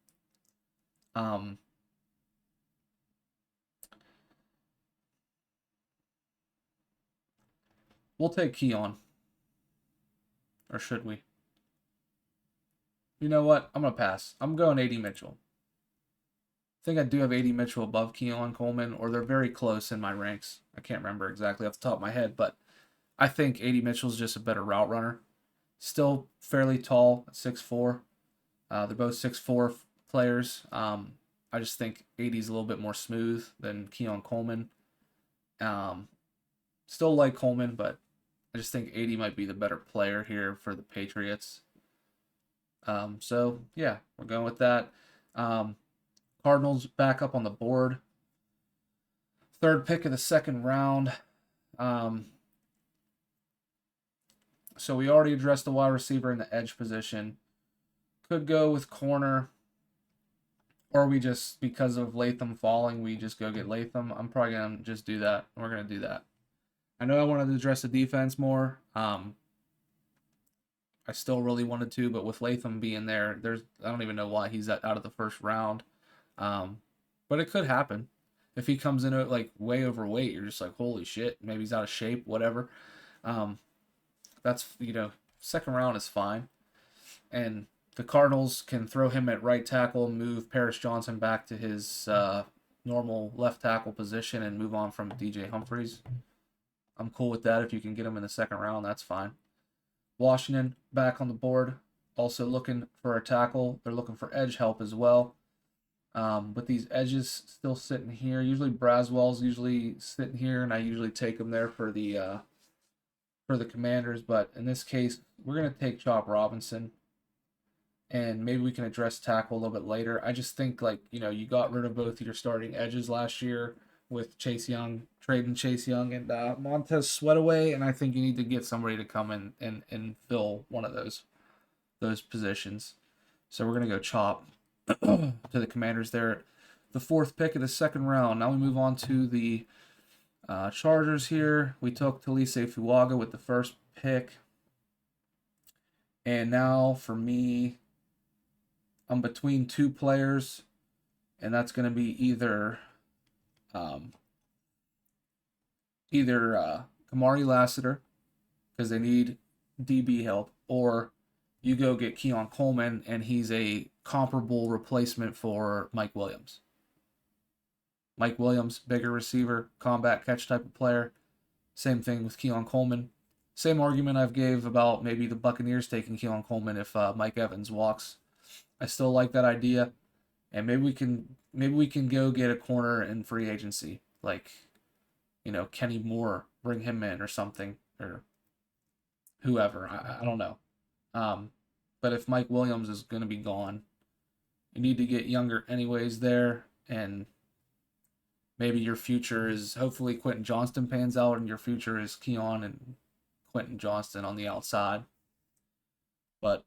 We'll take Keon, or should we? You know what? I'm gonna pass. I'm going A.D. Mitchell. I think I do have A.D. Mitchell above Keon Coleman, or they're very close in my ranks. I can't remember exactly off the top of my head, but I think A.D. Mitchell's just a better route runner. Still fairly tall at 6'4". They're both 6'4" players. I just think AD's a little bit more smooth than Keon Coleman. Still like Coleman, but I just think AD might be the better player here for the Patriots. So yeah, we're going with that. Cardinals back up on the board. Third pick of the second round. So we already addressed the wide receiver in the edge position. Could go with corner, or we just, because of Latham falling, we just go get Latham. I'm probably going to just do that. We're going to do that. I know I wanted to address the defense more. I still really wanted to, but with Latham being there, I don't even know why he's out of the first round. But it could happen. If he comes in at like way overweight, you're just like, holy shit, maybe he's out of shape, whatever. That's, second round is fine. And the Cardinals can throw him at right tackle, move Paris Johnson back to his normal left tackle position, and move on from DJ Humphries. I'm cool with that. If you can get him in the second round, that's fine. Washington back on the board, also looking for a tackle. They're looking for edge help as well. But these edges still sitting here. Usually Braswell's usually sitting here, and I usually take him there for the Commanders. But in this case, we're gonna take Chop Robinson, and maybe we can address tackle a little bit later. I just think, like, you got rid of both your starting edges last year with Chase Young, trading Chase Young and Montez Sweat away, and I think you need to get somebody to come in and fill one of those positions. So we're gonna go Chop to the Commanders there. The fourth pick of the second round. Now we move on to the Chargers here. We took Talise Fuaga with the first pick. And now for me, I'm between two players, and that's going to be either Kamari Lassiter, because they need DB help, or you go get Keon Coleman, and he's a comparable replacement for Mike Williams. Mike Williams, bigger receiver, combat catch type of player. Same thing with Keon Coleman. Same argument I've gave about maybe the Buccaneers taking Keon Coleman if Mike Evans walks. I still like that idea, and maybe we can go get a corner in free agency, like, Kenny Moore, bring him in or something, or whoever. I don't know. But if Mike Williams is going to be gone, you need to get younger anyways there, and maybe your future is, hopefully Quentin Johnston pans out, and your future is Keon and Quentin Johnston on the outside. But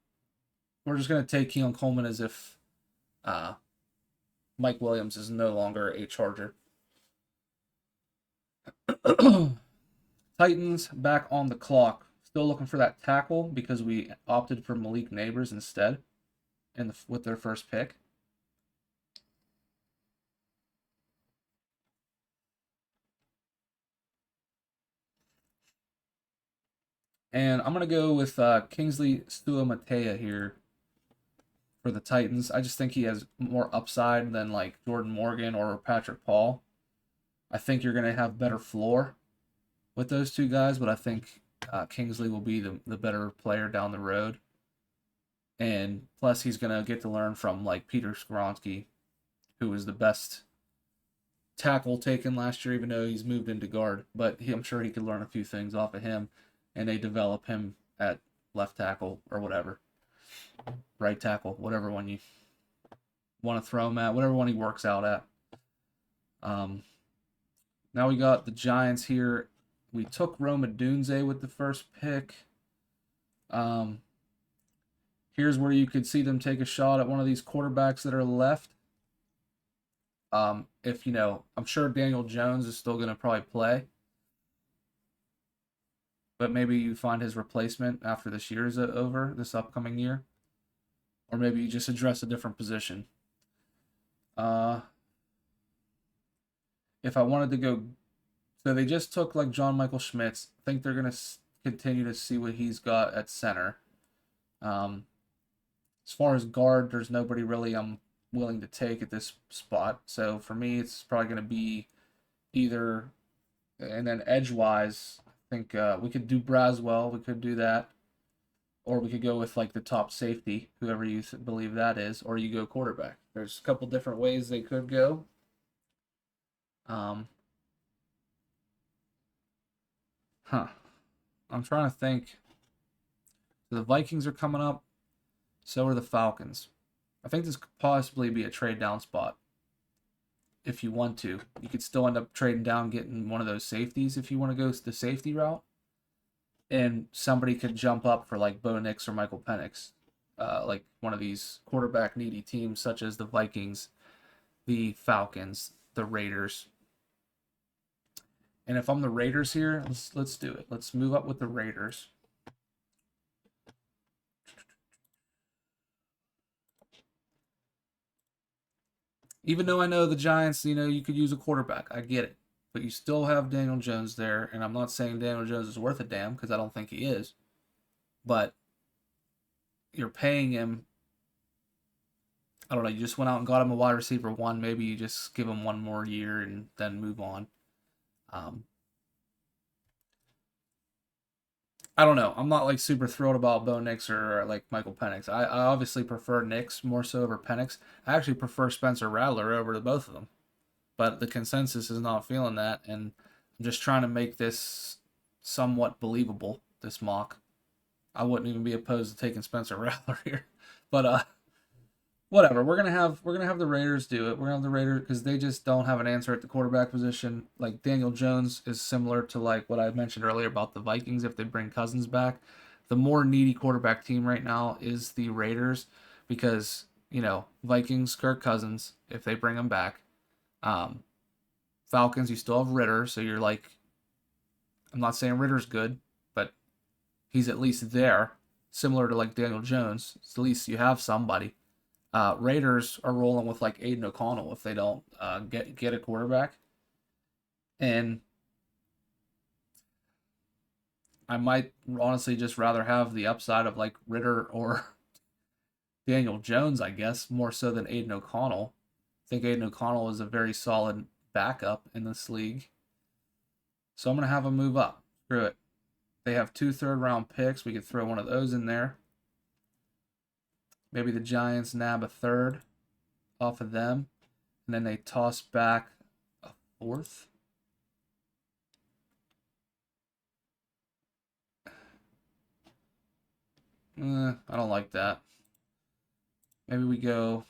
we're just going to take Keon Coleman as if Mike Williams is no longer a Charger. Titans back on the clock. Still looking for that tackle because we opted for Malik Nabers instead with their first pick. And I'm going to go with Kingsley Suamataia here for the Titans. I just think he has more upside than like Jordan Morgan or Patrick Paul. I think you're going to have better floor with those two guys, but I think Kingsley will be the better player down the road. And plus, he's going to get to learn from like Peter Skoronski, who is the best tackle taken last year, even though he's moved into guard. But I'm sure he could learn a few things off of him, and they develop him at left tackle or whatever, right tackle, whatever one you want to throw him at, whatever one he works out at. Now we got the Giants here. We took Rome Odunze with the first pick. Here's where you could see them take a shot at one of these quarterbacks that are left. If I'm sure Daniel Jones is still going to probably play, but maybe you find his replacement after this year is over, this upcoming year, or maybe you just address a different position. If I wanted to go, so they just took like John Michael Schmitz. I think they're going to continue to see what he's got at center. As far as guard, there's nobody really I'm willing to take at this spot. So for me, it's probably going to be either, and then edge-wise, I think we could do Braswell. We could do that. Or we could go with like the top safety, whoever you believe that is, or you go quarterback. There's a couple different ways they could go. I'm trying to think. The Vikings are coming up. So are the Falcons. I think this could possibly be a trade down spot. If you want to. You could still end up trading down, getting one of those safeties if you want to go the safety route. And somebody could jump up for like Bo Nix or Michael Penix. Like one of these quarterback needy teams such as the Vikings, the Falcons, the Raiders. And if I'm the Raiders here, let's do it. Let's move up with the Raiders. Even though I know the Giants, you could use a quarterback. I get it. But you still have Daniel Jones there, and I'm not saying Daniel Jones is worth a damn, because I don't think he is. But you're paying him, I don't know, you just went out and got him a wide receiver one. Maybe you just give him one more year and then move on. I don't know. I'm not like super thrilled about Bo Nix or like Michael Penix. I obviously prefer Nix more so over Penix. I actually prefer Spencer Rattler over the both of them. But the consensus is not feeling that, and I'm just trying to make this somewhat believable, this mock. I wouldn't even be opposed to taking Spencer Rattler here. But whatever. We're gonna have the Raiders do it. We're gonna have the Raiders because they just don't have an answer at the quarterback position. Like Daniel Jones is similar to like what I mentioned earlier about the Vikings if they bring Cousins back. The more needy quarterback team right now is the Raiders because Vikings, Kirk Cousins, if they bring him back. Falcons, you still have Ritter, so you're like, I'm not saying Ritter's good, but he's at least there, similar to like Daniel Jones. So at least you have somebody. Raiders are rolling with like Aiden O'Connell if they don't get a quarterback. And I might honestly just rather have the upside of like Ritter or Daniel Jones, I guess, more so than Aiden O'Connell. I think Aiden O'Connell is a very solid backup in this league. So I'm going to have him move up. Screw it. They have 2 third-round picks. We could throw one of those in there. Maybe the Giants nab a third off of them. And then they toss back a 4th. I don't like that. Maybe we go...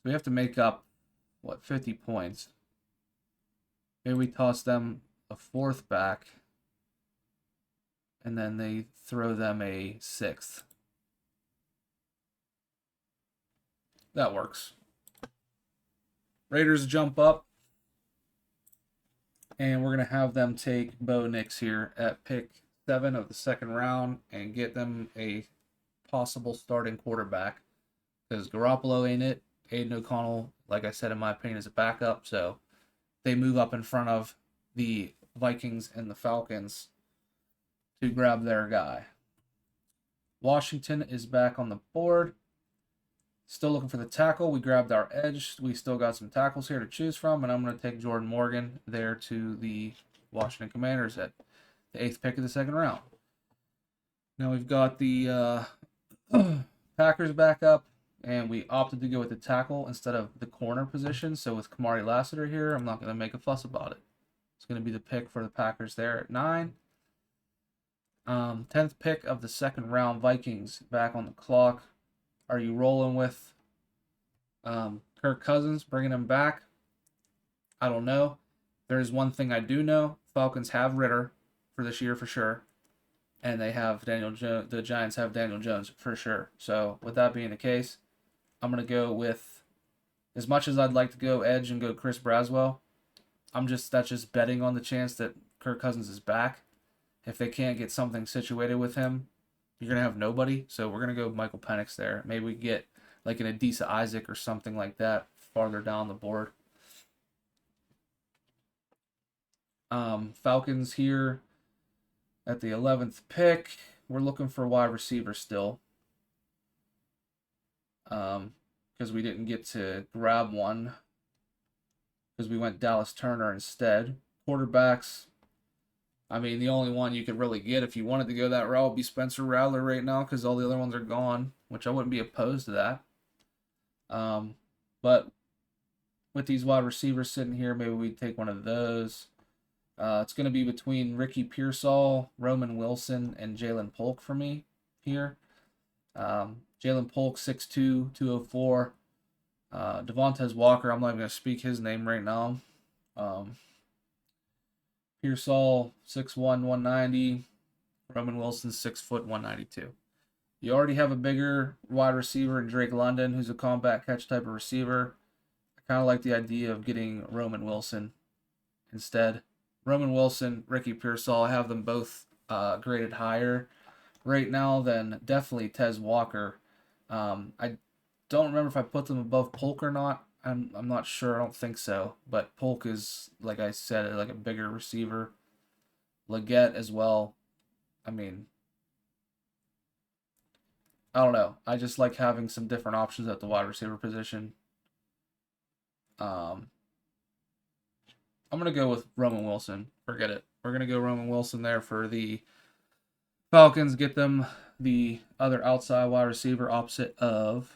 We have to make up, 50 points. Maybe we toss them a 4th back. And then they throw them a 6th. That works. Raiders jump up. And we're going to have them take Bo Nix here at pick 7 of the 2nd round and get them a possible starting quarterback. Because Garoppolo ain't it. Aiden O'Connell, like I said, in my opinion, is a backup. So they move up in front of the Vikings and the Falcons to grab their guy. Washington is back on the board. Still looking for the tackle. We grabbed our edge. We still got some tackles here to choose from, and I'm going to take Jordan Morgan there to the Washington Commanders at the 8th pick of the 2nd round. Now we've got the Packers back up. and we opted to go with the tackle instead of the corner position. So with Kamari Lassiter here, I'm not going to make a fuss about it. It's going to be the pick for the Packers there at 9. 10th pick of the second round, Vikings back on the clock. Are you rolling with Kirk Cousins, bringing him back? I don't know. There's one thing I do know. Falcons have Ritter for this year for sure. And they have Daniel Jones. The Giants have Daniel Jones for sure. So with that being the case, I'm going to go with, as much as I'd like to go edge and go Chris Braswell, that's just betting on the chance that Kirk Cousins is back. If they can't get something situated with him, you're going to have nobody. So we're going to go Michael Penix there. Maybe we get like an Adisa Isaac or something like that farther down the board. Falcons here at the 11th pick. We're looking for wide receiver still. Because we didn't get to grab one. Because we went Dallas Turner instead. Quarterbacks. I mean, the only one you could really get if you wanted to go that route would be Spencer Rattler right now because all the other ones are gone, which I wouldn't be opposed to that. But with these wide receivers sitting here, maybe we'd take one of those. It's going to be between Ricky Pearsall, Roman Wilson, and Jalen Polk for me here. Jalen Polk, 6'2", 204. Devontae Walker, I'm not even going to speak his name right now. Pearsall, 6'1", 190. Roman Wilson, 6 foot, 192. You already have a bigger wide receiver in Drake London, who's a combat catch type of receiver. I kind of like the idea of getting Roman Wilson instead. Roman Wilson, Ricky Pearsall, I have them both graded higher right now than definitely Tez Walker. I don't remember if I put them above Polk or not. I'm not sure. I don't think so. But Polk is, like I said, like a bigger receiver. Leggett as well. I mean, I don't know. I just like having some different options at the wide receiver position. I'm going to go with Roman Wilson. Forget it. We're going to go Roman Wilson there for the Falcons. Get them the other outside wide receiver opposite of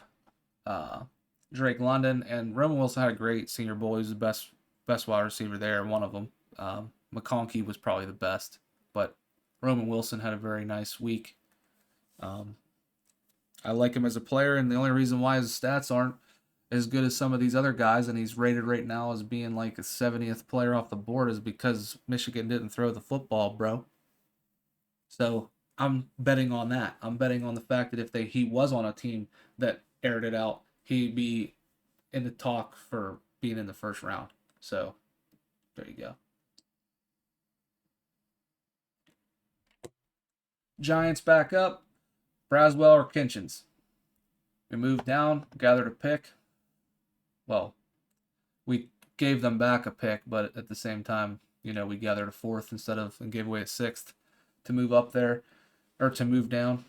Drake London. And Roman Wilson had a great Senior Bowl. He was the best wide receiver there, one of them. McConkey was probably the best. But Roman Wilson had a very nice week. I like him as a player, and the only reason why his stats aren't as good as some of these other guys, and he's rated right now as being like a 70th player off the board, is because Michigan didn't throw the football, bro. So I'm betting on that. I'm betting on the fact that if he was on a team that aired it out, he'd be in the talk for being in the first round. So there you go. Giants back up. Braswell or Kinchins. We moved down, gathered a pick. Well, we gave them back a pick, but at the same time, we gathered a fourth and gave away a sixth to move up there, or to move down.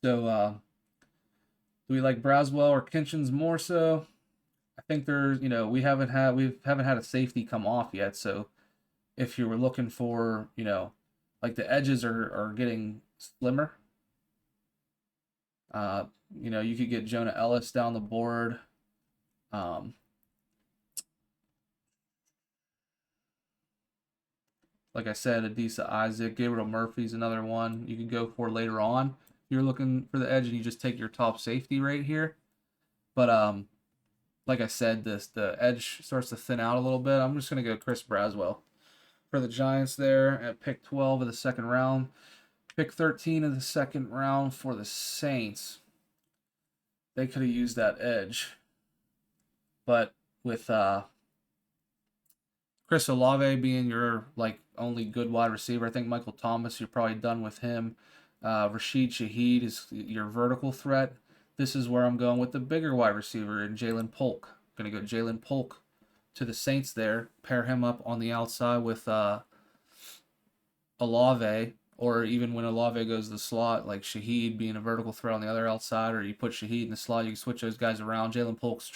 So, do we like Braswell or Kinchins more so? I think there's, we haven't had a safety come off yet. So, if you were looking for, like the edges are getting slimmer. You could get Jonah Ellis down the board. Like I said, Adisa Isaac, Gabriel Murphy's another one you can go for later on. If you're looking for the edge and you just take your top safety right here. But like I said, the edge starts to thin out a little bit. I'm just gonna go Chris Braswell for the Giants there at pick 12 of the second round. Pick 13 of the second round for the Saints. They could have used that edge. But with Chris Olave being your only good wide receiver, I think Michael Thomas, you're probably done with him. Rashid Shaheed is your vertical threat. This is where I'm going with the bigger wide receiver in Jalen Polk. I'm going to go Jalen Polk to the Saints there. Pair him up on the outside with Olave, or even when Olave goes to the slot, like Shaheed being a vertical threat on the other outside, or you put Shaheed in the slot, you can switch those guys around. Jalen Polk's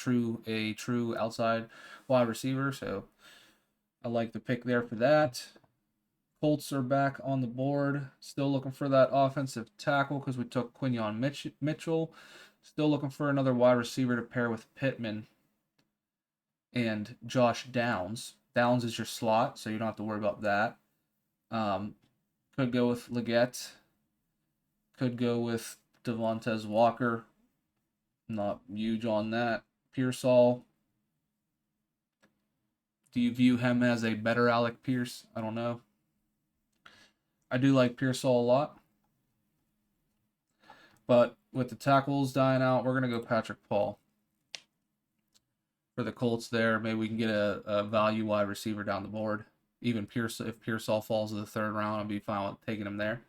a true outside wide receiver, so I like the pick there for that. Colts are back on the board. Still looking for that offensive tackle because we took Quinyon Mitchell. Still looking for another wide receiver to pair with Pittman and Josh Downs. Downs is your slot, so you don't have to worry about that. Could go with Leggett. Could go with Devontae Walker. Not huge on that. Pearsall. Do you view him as a better Alec Pierce? I don't know. I do like Pearsall a lot. But with the tackles dying out, we're going to go Patrick Paul. For the Colts there, maybe we can get a value wide receiver down the board. Even if Pearsall falls to the 3rd round, I'll be fine with taking him there.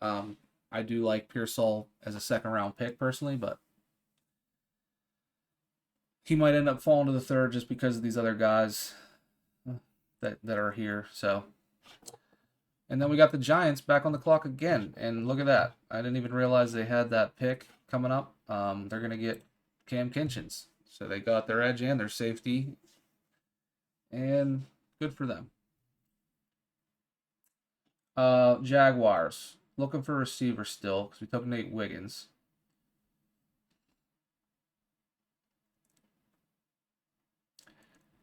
I do like Pearsall as a 2nd round pick personally, but he might end up falling to the 3rd just because of these other guys that are here. So, and then we got the Giants back on the clock again, and look at that. I didn't even realize they had that pick coming up. They're gonna get Cam Kinchens, so they got their edge and their safety, and good for them. Jaguars looking for a receiver still because we took Nate Wiggins.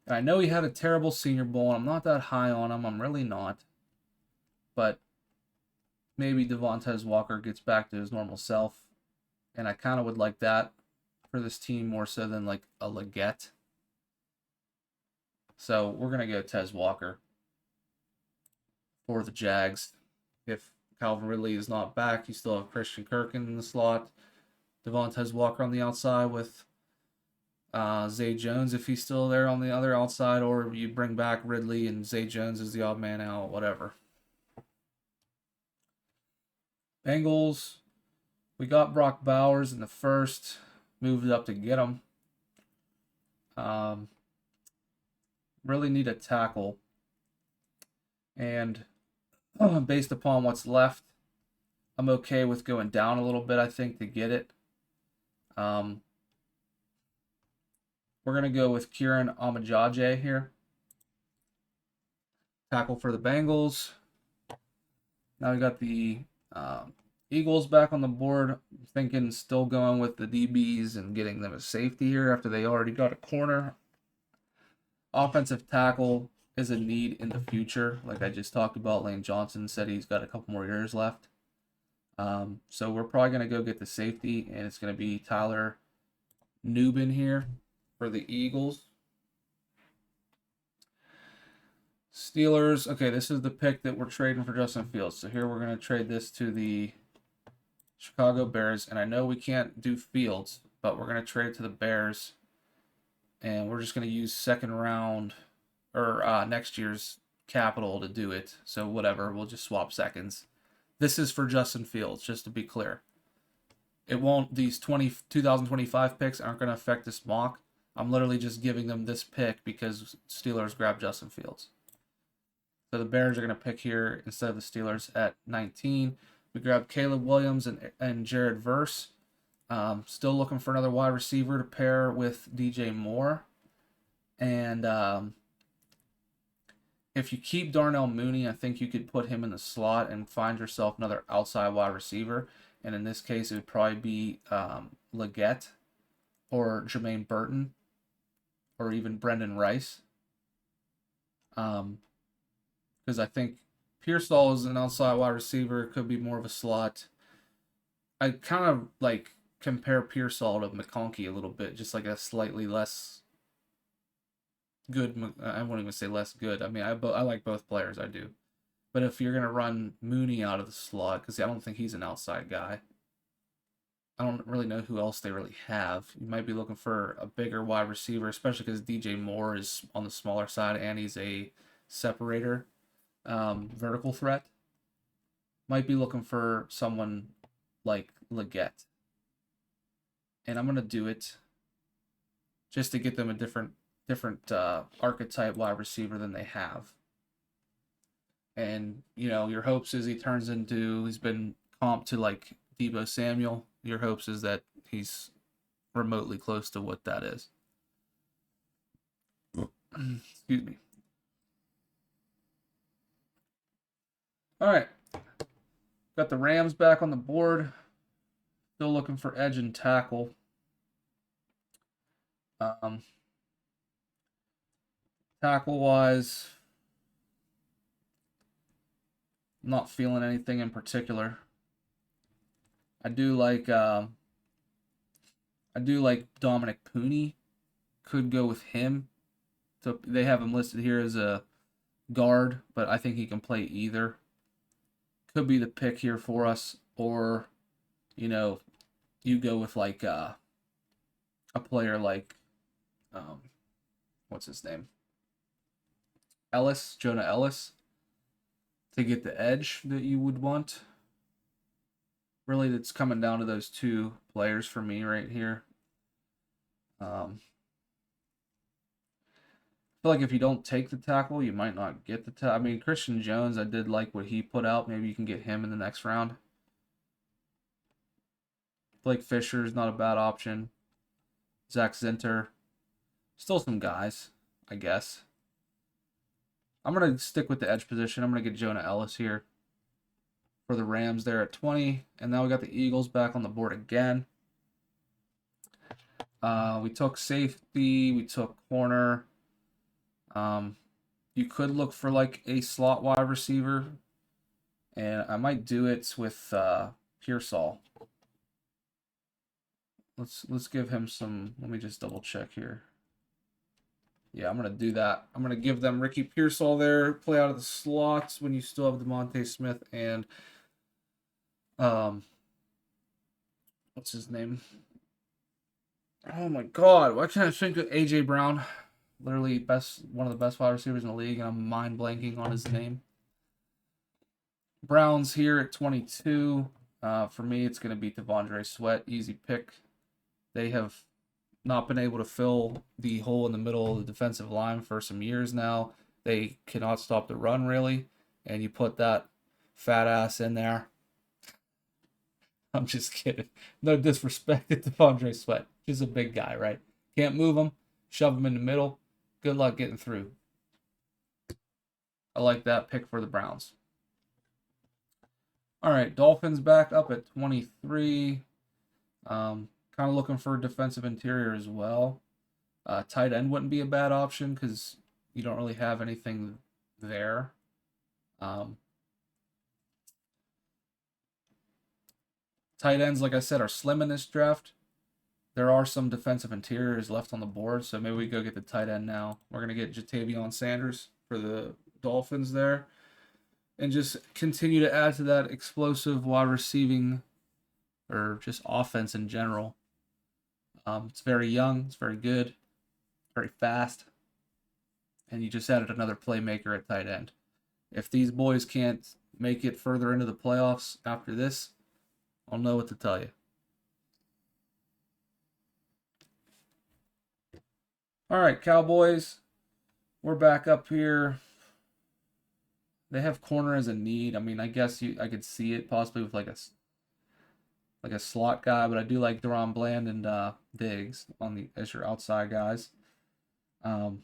And I know he had a terrible Senior Bowl, and I'm not that high on him. I'm really not. But maybe Devontae Walker gets back to his normal self. And I kind of would like that for this team more so than like a Leggett. So we're going to go Tez Walker for the Jags. If Calvin Ridley is not back, you still have Christian Kirk in the slot. Devontae Walker on the outside with Zay Jones if he's still there on the other outside, or you bring back Ridley and Zay Jones as the odd man out, whatever. Bengals, we got Brock Bowers in the 1st, moved up to get him. Really need a tackle. And based upon what's left, I'm okay with going down a little bit, I think, to get it. We're going to go with Kieran Amajaje here. Tackle for the Bengals. Now we got the Eagles back on the board. Thinking still going with the DBs and getting them a safety here after they already got a corner. Offensive tackle is a need in the future. Like I just talked about, Lane Johnson said he's got a couple more years left. So we're probably going to go get the safety, and it's going to be Tyler Nubin here for the Eagles. Steelers. Okay, this is the pick that we're trading for Justin Fields. So here we're going to trade this to the Chicago Bears. And I know we can't do Fields, but we're going to trade it to the Bears. And we're just going to use 2nd round or next year's capital to do it. So whatever, we'll just swap seconds. This is for Justin Fields, just to be clear. It won't, these 2025 picks aren't going to affect this mock. I'm literally just giving them this pick because Steelers grabbed Justin Fields. So the Bears are going to pick here instead of the Steelers at 19. We grabbed Caleb Williams and Jared Verse. Still looking for another wide receiver to pair with DJ Moore. And if you keep Darnell Mooney, I think you could put him in the slot and find yourself another outside wide receiver. And in this case, it would probably be Leggett or Jermaine Burton or even Brendan Rice. Because I think Pearsall is an outside wide receiver. It could be more of a slot. I kind of like compare Pearsall to McConkey a little bit, just like a slightly less good. I won't even say less good. I mean, I like both players. I do. But if you're going to run Mooney out of the slot, because I don't think he's an outside guy. I don't really know who else they really have. You might be looking for a bigger wide receiver, especially because DJ Moore is on the smaller side and he's a separator, vertical threat. Might be looking for someone like Leggett. And I'm going to do it just to get them a different archetype wide receiver than they have. And, you know, your hopes is he's been comped to like Deebo Samuel. Your hopes is that he's remotely close to what that is. Excuse me. All right. Got the Rams back on the board. Still looking for edge and tackle. Um, Tackle wise, not feeling anything in particular. I do like Dominic Pooney. Could go with him. So they have him listed here as a guard, but I think he can play either. Could be the pick here for us, or you know, you go with like a player like um, what's his name, Jonah Ellis, to get the edge that you would want. Really, it's coming down to those two players for me right here. I feel like if you don't take the tackle, you might not get the tackle. I mean, Christian Jones, I did like what he put out. Maybe you can get him in the next round. Blake Fisher is not a bad option. Zach Zinter. Still some guys, I guess. I'm going to stick with the edge position. I'm going to get Jonah Ellis here for the Rams there at 20. And now we got the Eagles back on the board again. We took safety. We took corner. You could look for like a slot wide receiver. And I might do it with Pearsall. Let's give him some. Let me just double check here. Yeah, I'm gonna do that. I'm gonna give them Ricky Pearsall there, play out of the slots when you still have DeVonta Smith and what's his name? Oh my God, why can't I think of AJ Brown? Literally one of the best wide receivers in the league, and I'm mind blanking on his name. Browns here at 22. For me, it's gonna be Devondre Sweat, easy pick. They have not been able to fill the hole in the middle of the defensive line for some years now. They cannot stop the run really, and you put that fat ass in there. I'm just kidding. No disrespect to Devondre Sweat. He's a big guy, right? Can't move him. Shove him in the middle. Good luck getting through. I like that pick for the Browns. All right, Dolphins back up at 23. Kind of looking for a defensive interior as well. Tight end wouldn't be a bad option because you don't really have anything there. Tight ends, like I said, are slim in this draft. There are some defensive interiors left on the board, so maybe we go get the tight end now. We're going to get Jatavion Sanders for the Dolphins there and just continue to add to that explosive wide receiving or just offense in general. It's very young, it's very good, very fast, and you just added another playmaker at tight end. If these boys can't make it further into the playoffs after this, I'll know what to tell you. All right, Cowboys, we're back up here. They have corner as a need. I mean, I guess I could see it possibly with like a slot guy, but I do like DaRon Bland and Diggs as your outside guys. Could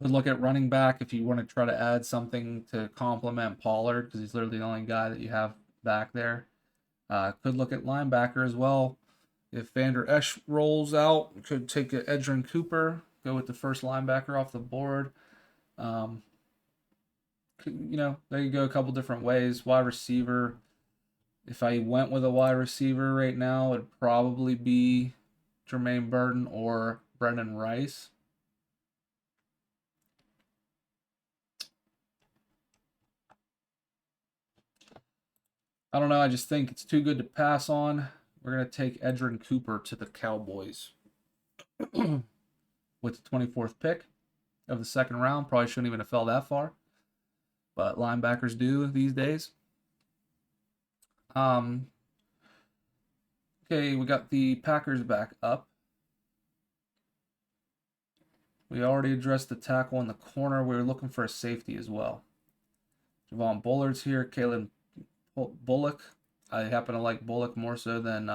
look at running back if you want to try to add something to complement Pollard because he's literally the only guy that you have back there. Could look at linebacker as well. If Vander Esch rolls out, could take Edgerrin Cooper, go with the first linebacker off the board. There you go a couple different ways. Wide receiver. If I went with a wide receiver right now, it'd probably be Jermaine Burton or Brendan Rice. I don't know. I just think it's too good to pass on. We're going to take Edgerrin Cooper to the Cowboys with the 24th pick of the second round. Probably shouldn't even have fell that far, but linebackers do these days. Okay, we got the Packers back up. We already addressed the tackle in the corner. We were looking for a safety as well. Javon Bullard's here. Kalen Bullock. I happen to like Bullock more so than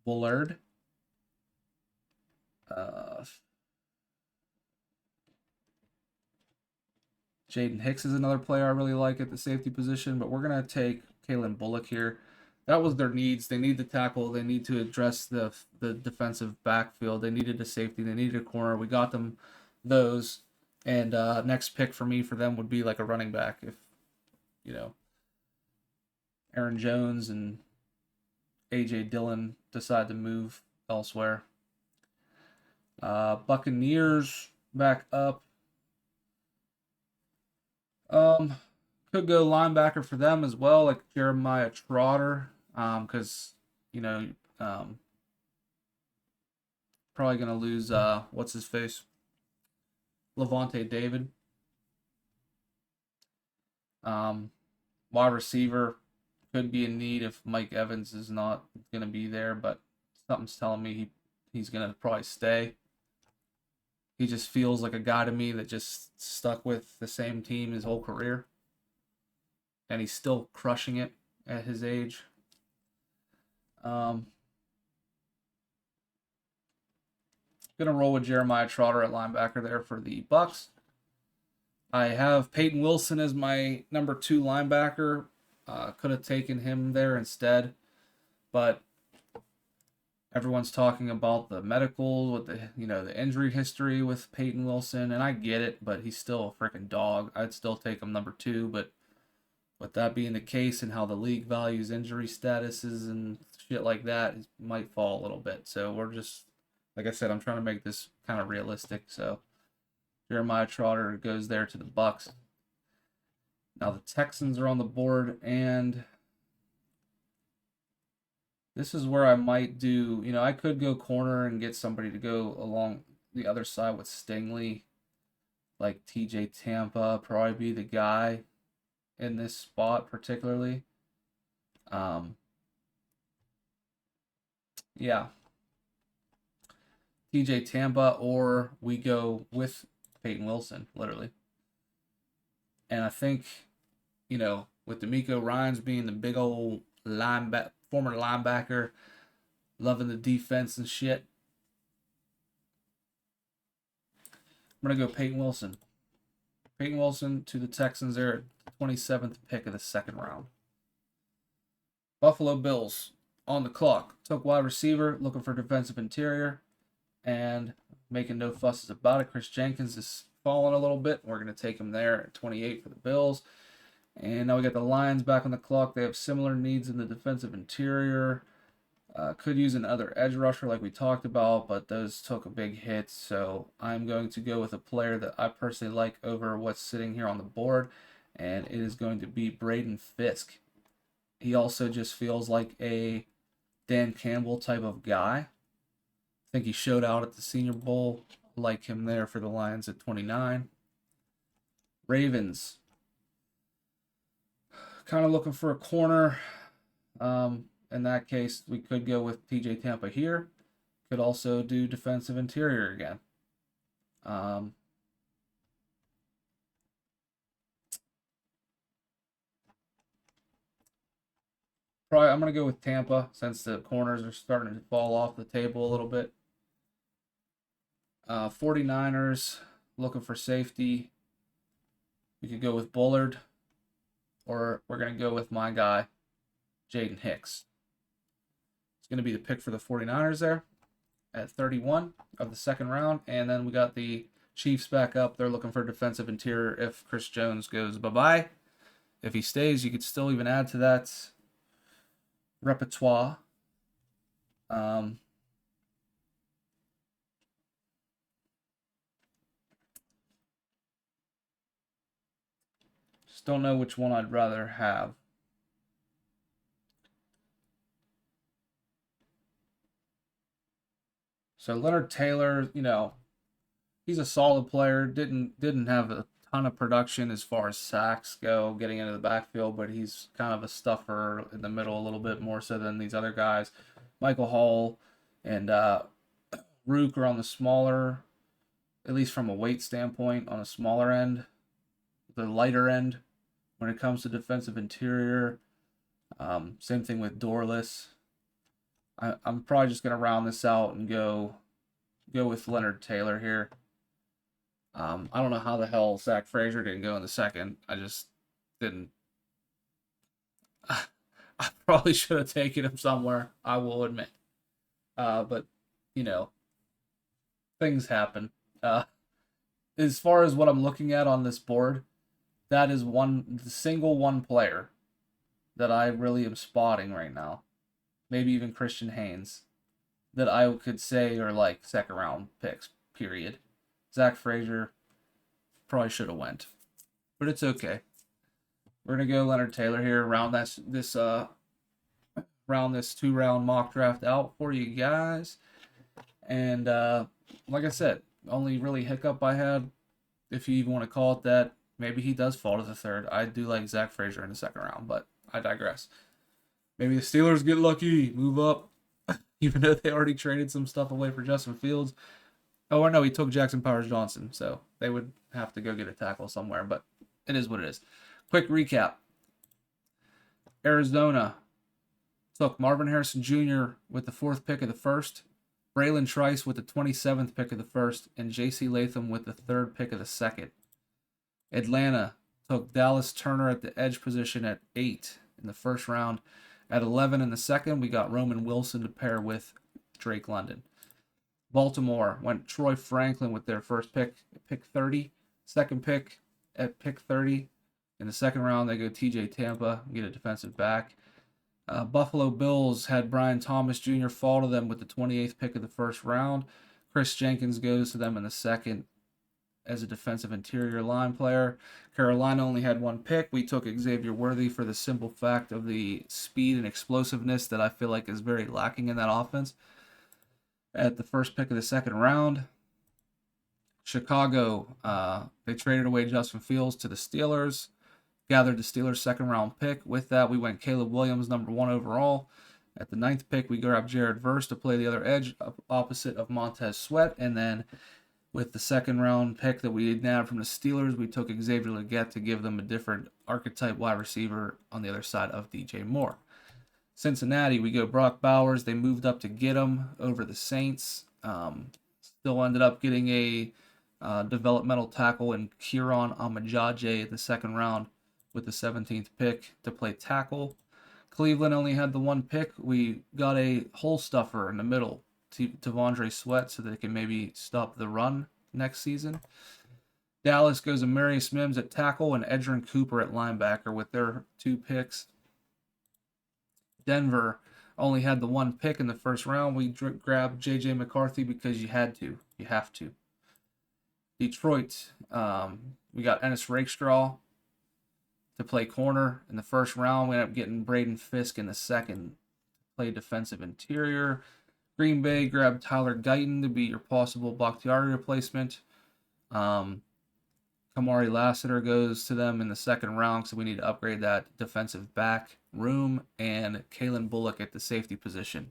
Bullard. Jaden Hicks is another player I really like at the safety position, but we're going to take Kalen Bullock here. that was their needs. They need to tackle. They need to address the defensive backfield. They needed a safety. They needed a corner. We got them those. And next pick for me for them would be like a running back if you know Aaron Jones and AJ Dillon decide to move elsewhere. Buccaneers back up. Um, could go linebacker for them as well, like Jeremiah Trotter. Because you know, um, probably gonna lose what's his face, Levante David. Um, Wide receiver could be in need if Mike Evans is not gonna be there, but something's telling me he's gonna probably stay. He just feels like a guy to me that just stuck with the same team his whole career, and he's still crushing it at his age. Um, gonna roll with Jeremiah Trotter at linebacker there for the Bucks. I have Peyton Wilson as my number 2 linebacker. Could have taken him there instead, but everyone's talking about the medical with the injury history with Peyton Wilson, and I get it, but he's still a freaking dog. I'd still take him number 2, but with that being the case and how the league values injury statuses and shit like that, it might fall a little bit. So we're just, like I said, I'm trying to make this kind of realistic. So Jeremiah Trotter goes there to the Bucks. Now the Texans are on the board, and this is where I might do, I could go corner and get somebody to go along the other side with Stingley, like TJ Tampa, probably be the guy in this spot particularly. Um, yeah, TJ Tampa, or we go with Peyton Wilson, literally. And I think, with DeMeco Ryans being the big old former linebacker, loving the defense and shit, I'm gonna go Peyton Wilson. Peyton Wilson to the Texans there at 27th pick of the second round. Buffalo Bills on the clock. Took wide receiver, looking for defensive interior, and making no fusses about it. Chris Jenkins is falling a little bit. We're going to take him there at 28 for the Bills. And now we got the Lions back on the clock. They have similar needs in the defensive interior. Could use another edge rusher like we talked about, but those took a big hit. So I'm going to go with a player that I personally like over what's sitting here on the board, and it is going to be Braden Fisk. He also just feels like a Dan Campbell type of guy. I think he showed out at the Senior Bowl. Like him there for the Lions at 29. Ravens. Kind of looking for a corner. In that case, we could go with TJ Tampa here. Could also do defensive interior again. Probably I'm going to go with Tampa since the corners are starting to fall off the table a little bit. 49ers looking for safety. We could go with Bullard, or we're going to go with my guy, Jaden Hicks. It's going to be the pick for the 49ers there at 31 of the second round. And then we got the Chiefs back up. They're looking for defensive interior if Chris Jones goes bye-bye. If he stays, you could still even add to that repertoire. Just don't know which one I'd rather have. So Leonard Taylor, he's a solid player. Didn't have a ton of production as far as sacks go, getting into the backfield, but he's kind of a stuffer in the middle a little bit more so than these other guys. Michael Hall and Rook are on the smaller, at least from a weight standpoint, on a smaller end, the lighter end when it comes to defensive interior. Same thing with Dorless. I'm probably just gonna round this out and go with Leonard Taylor here. I don't know how the hell Zach Frazier didn't go in the second. I just didn't. I probably should have taken him somewhere, I will admit. But, you know, things happen. Uh, as far as what I'm looking at on this board, that is the single one player that I really am spotting right now. Maybe even Christian Haynes, that I could say are like second round picks, period. Zach Frazier probably should have went. But it's okay. We're gonna go Leonard Taylor here, round this 2 round mock draft out for you guys. And like I said, only really hiccup I had, if you even want to call it that, maybe he does fall to the third. I do like Zach Frazier in the second round, but I digress. Maybe the Steelers get lucky, move up, even though they already traded some stuff away for Justin Fields. Oh, or no, he took Jackson Powers Johnson, so they would have to go get a tackle somewhere, but it is what it is. Quick recap. Arizona took Marvin Harrison Jr. with the 4th pick of the first, Braylon Trice with the 27th pick of the first, and J.C. Latham with the 3rd pick of the second. Atlanta took Dallas Turner at the edge position at 8 in the first round. At 11 in the second, we got Roman Wilson to pair with Drake London. Baltimore went Troy Franklin with their first pick, pick 30. Second pick at pick 30. In the second round, they go TJ Tampa, get a defensive back. Buffalo Bills had Brian Thomas Jr. fall to them with the 28th pick of the first round. Chris Jenkins goes to them in the second as a defensive interior line player. Carolina only had 1 pick. We took Xavier Worthy for the simple fact of the speed and explosiveness that I feel like is very lacking in that offense. At the first pick of the second round, Chicago, they traded away Justin Fields to the Steelers, gathered the Steelers' second round pick. With that, we went Caleb Williams, number 1 overall. At the 9th pick, we grabbed Jared Verse to play the other edge opposite of Montez Sweat. And then with the second round pick that we nabbed from the Steelers, we took Xavier Legette to give them a different archetype wide receiver on the other side of DJ Moore. Cincinnati, we go Brock Bowers. They moved up to get him over the Saints. Still ended up getting a developmental tackle in Kieran Amajaje in the second round with the 17th pick to play tackle. Cleveland only had the 1 pick. We got a hole stuffer in the middle to T'Vondre Sweat so they can maybe stop the run next season. Dallas goes to Marius Mims at tackle and Edgerrin Cooper at linebacker with their 2 picks. Denver only had the 1 pick in the first round. We grabbed J.J. McCarthy because you had to. You have to. Detroit, we got Ennis Rakestraw to play corner in the first round. We ended up getting Braden Fisk in the second to play defensive interior. Green Bay grabbed Tyler Guyton to be your possible Bakhtiari replacement. Kamari Lassiter goes to them in the second round, so we need to upgrade that defensive back room, and Kalen Bullock at the safety position.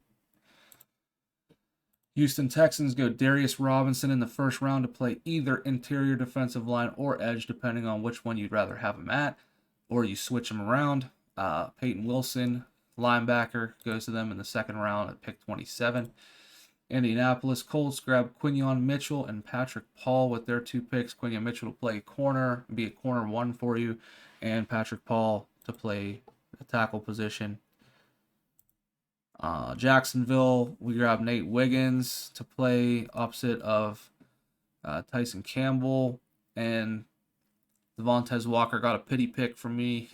Houston Texans go Darius Robinson in the first round to play either interior defensive line or edge, depending on which one you'd rather have him at, or you switch him around. Peyton Wilson, linebacker, goes to them in the second round at pick 27. Indianapolis Colts grab Quinyon Mitchell and Patrick Paul with their 2 picks. Quinyon Mitchell to play corner, be a corner 1 for you, and Patrick Paul to play the tackle position. Jacksonville, we grab Nate Wiggins to play opposite of Tyson Campbell, and Devontae Walker got a pity pick from me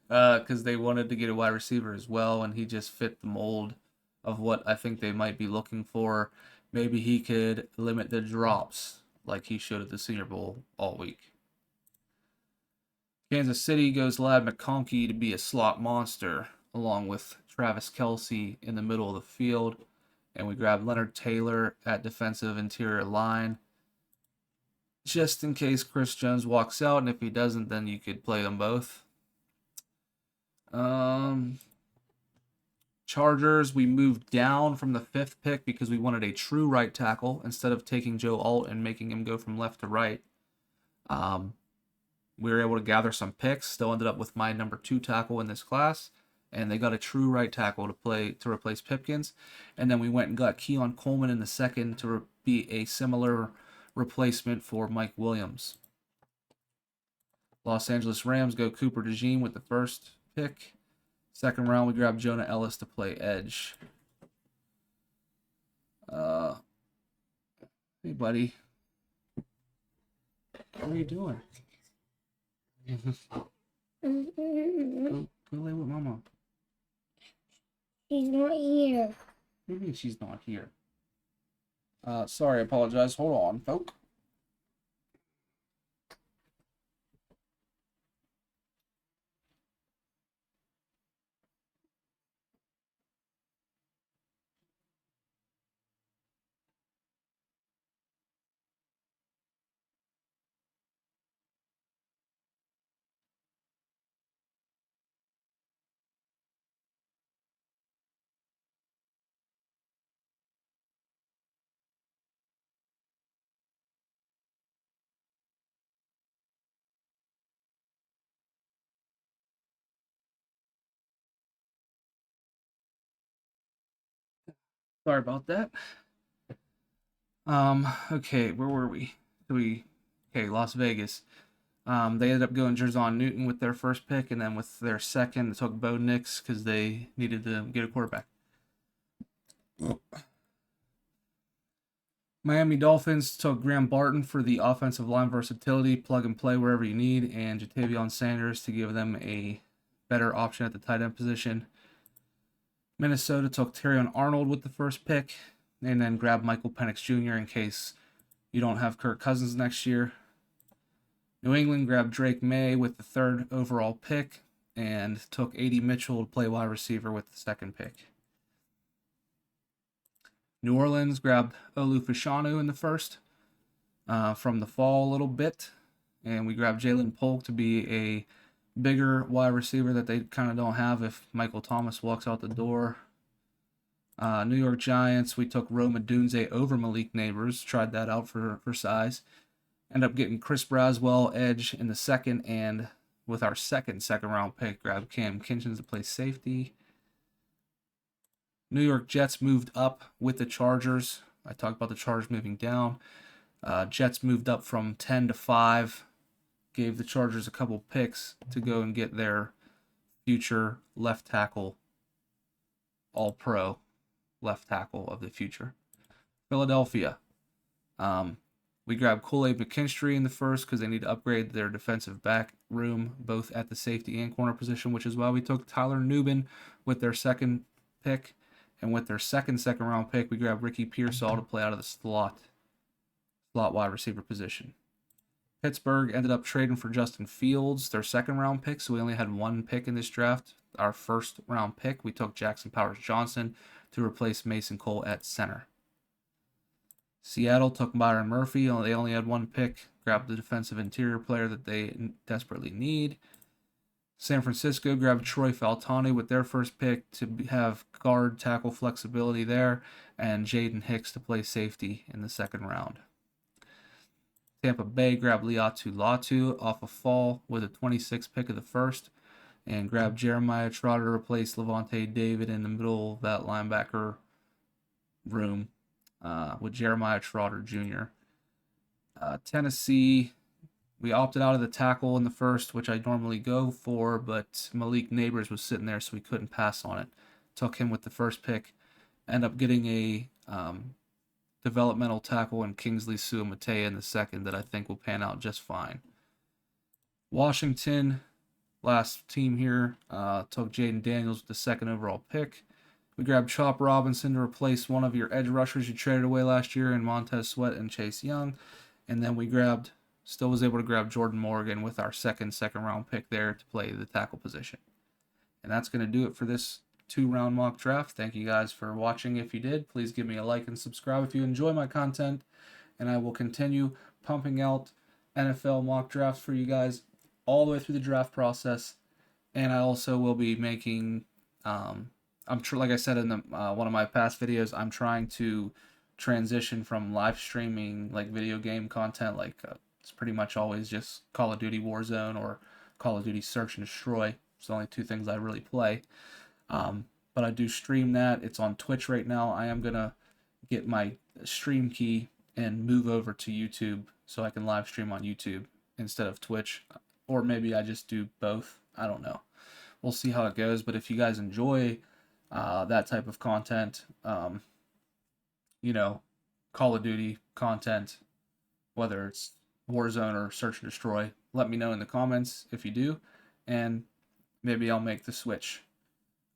because they wanted to get a wide receiver as well, and he just fit the mold of what I think they might be looking for. Maybe he could limit the drops like he showed at the Senior Bowl all week. Kansas City goes Ladd McConkey to be a slot monster, along with Travis Kelce in the middle of the field. And we grab Leonard Taylor at defensive interior line, just in case Chris Jones walks out, and if he doesn't, then you could play them both. Chargers, we moved down from the 5th pick because we wanted a true right tackle instead of taking Joe Alt and making him go from left to right. We were able to gather some picks, still ended up with my number 2 tackle in this class, and they got a true right tackle to replace Pipkins. And then we went and got Keon Coleman in the second to be a similar replacement for Mike Williams. Los Angeles Rams go Cooper DeJean with the first pick. Second round, we grabbed Jonah Ellis to play edge. Hey, buddy. What are you doing? Go lay with Mama. She's not here. What do you mean she's not here? Sorry, I apologize. Hold on, folk. Sorry about that. Okay, where were we? Okay, Las Vegas. They ended up going Jerzon Newton with their first pick, and then with their second, they took Bo Nix because they needed to get a quarterback. Miami Dolphins took Graham Barton for the offensive line versatility, plug and play wherever you need, and Jatavion Sanders to give them a better option at the tight end position. Minnesota took Terrion Arnold with the first pick, and then grabbed Michael Penix Jr. in case you don't have Kirk Cousins next year. New England grabbed Drake May with the third overall pick and took A.D. Mitchell to play wide receiver with the second pick. New Orleans grabbed Olu Fashanu in the first from the fall a little bit, and we grabbed Jalen Polk to be a bigger wide receiver that they kind of don't have if Michael Thomas walks out the door. New York Giants, we took Rome Odunze over Malik Neighbors, tried that out for size. End up getting Chris Braswell edge in the second, and with our second round pick, grabbed Cam Kinchens to play safety. New York Jets moved up with the Chargers. I talked about the Chargers moving down. Jets moved up from 10 to 5, gave the Chargers a couple picks to go and get their future left tackle, all-pro left tackle of the future. Philadelphia. We grabbed Kool-Aid McKinstry in the first because they need to upgrade their defensive back room, both at the safety and corner position, which is why we took Tyler Nubin with their second pick. And with their second round pick, we grabbed Ricky Pearsall to play out of the slot wide receiver position. Pittsburgh ended up trading for Justin Fields, their second round pick, so we only had one pick in this draft. Our first round pick, we took Jackson Powers Johnson to replace Mason Cole at center. Seattle took Byron Murphy. They only had one pick, grabbed the defensive interior player that they desperately need. San Francisco grabbed Troy Faltani with their first pick to have guard tackle flexibility there, and Jaden Hicks to play safety in the second round. Tampa Bay grabbed Liatu Latu off a fall with a 26th pick of the first, and grabbed Jeremiah Trotter to replace Levante David in the middle of that linebacker room with Jeremiah Trotter Jr. Tennessee, we opted out of the tackle in the first, which I normally go for, but Malik Neighbors was sitting there, so we couldn't pass on it. Took him with the first pick. End up getting a developmental tackle in Kingsley Suamataia in the second that I think will pan out just fine. Washington, last team here, took Jaden Daniels with the second overall pick. We grabbed Chop Robinson to replace one of your edge rushers you traded away last year in Montez Sweat and Chase Young. And then we still was able to grab Jordan Morgan with our second round pick there to play the tackle position. And that's going to do it for this 2-round mock draft. Thank you guys for watching. If you did, please give me a like and subscribe if you enjoy my content. And I will continue pumping out NFL mock drafts for you guys all the way through the draft process. And I also will be making, like I said in one of my past videos, I'm trying to transition from live streaming like video game content, it's pretty much always just Call of Duty Warzone or Call of Duty Search and Destroy. It's the only two things I really play. But I do stream that. It's on Twitch right now. I am going to get my stream key and move over to YouTube so I can live stream on YouTube instead of Twitch. Or maybe I just do both. I don't know. we'll see how it goes. But if you guys enjoy that type of content, you know, Call of Duty content, whether it's Warzone or Search and Destroy, let me know in the comments if you do, and maybe I'll make the switch.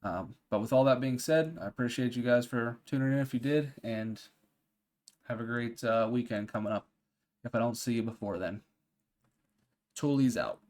But with all that being said, I appreciate you guys for tuning in if you did, and have a great weekend coming up if I don't see you before then. Toolies out.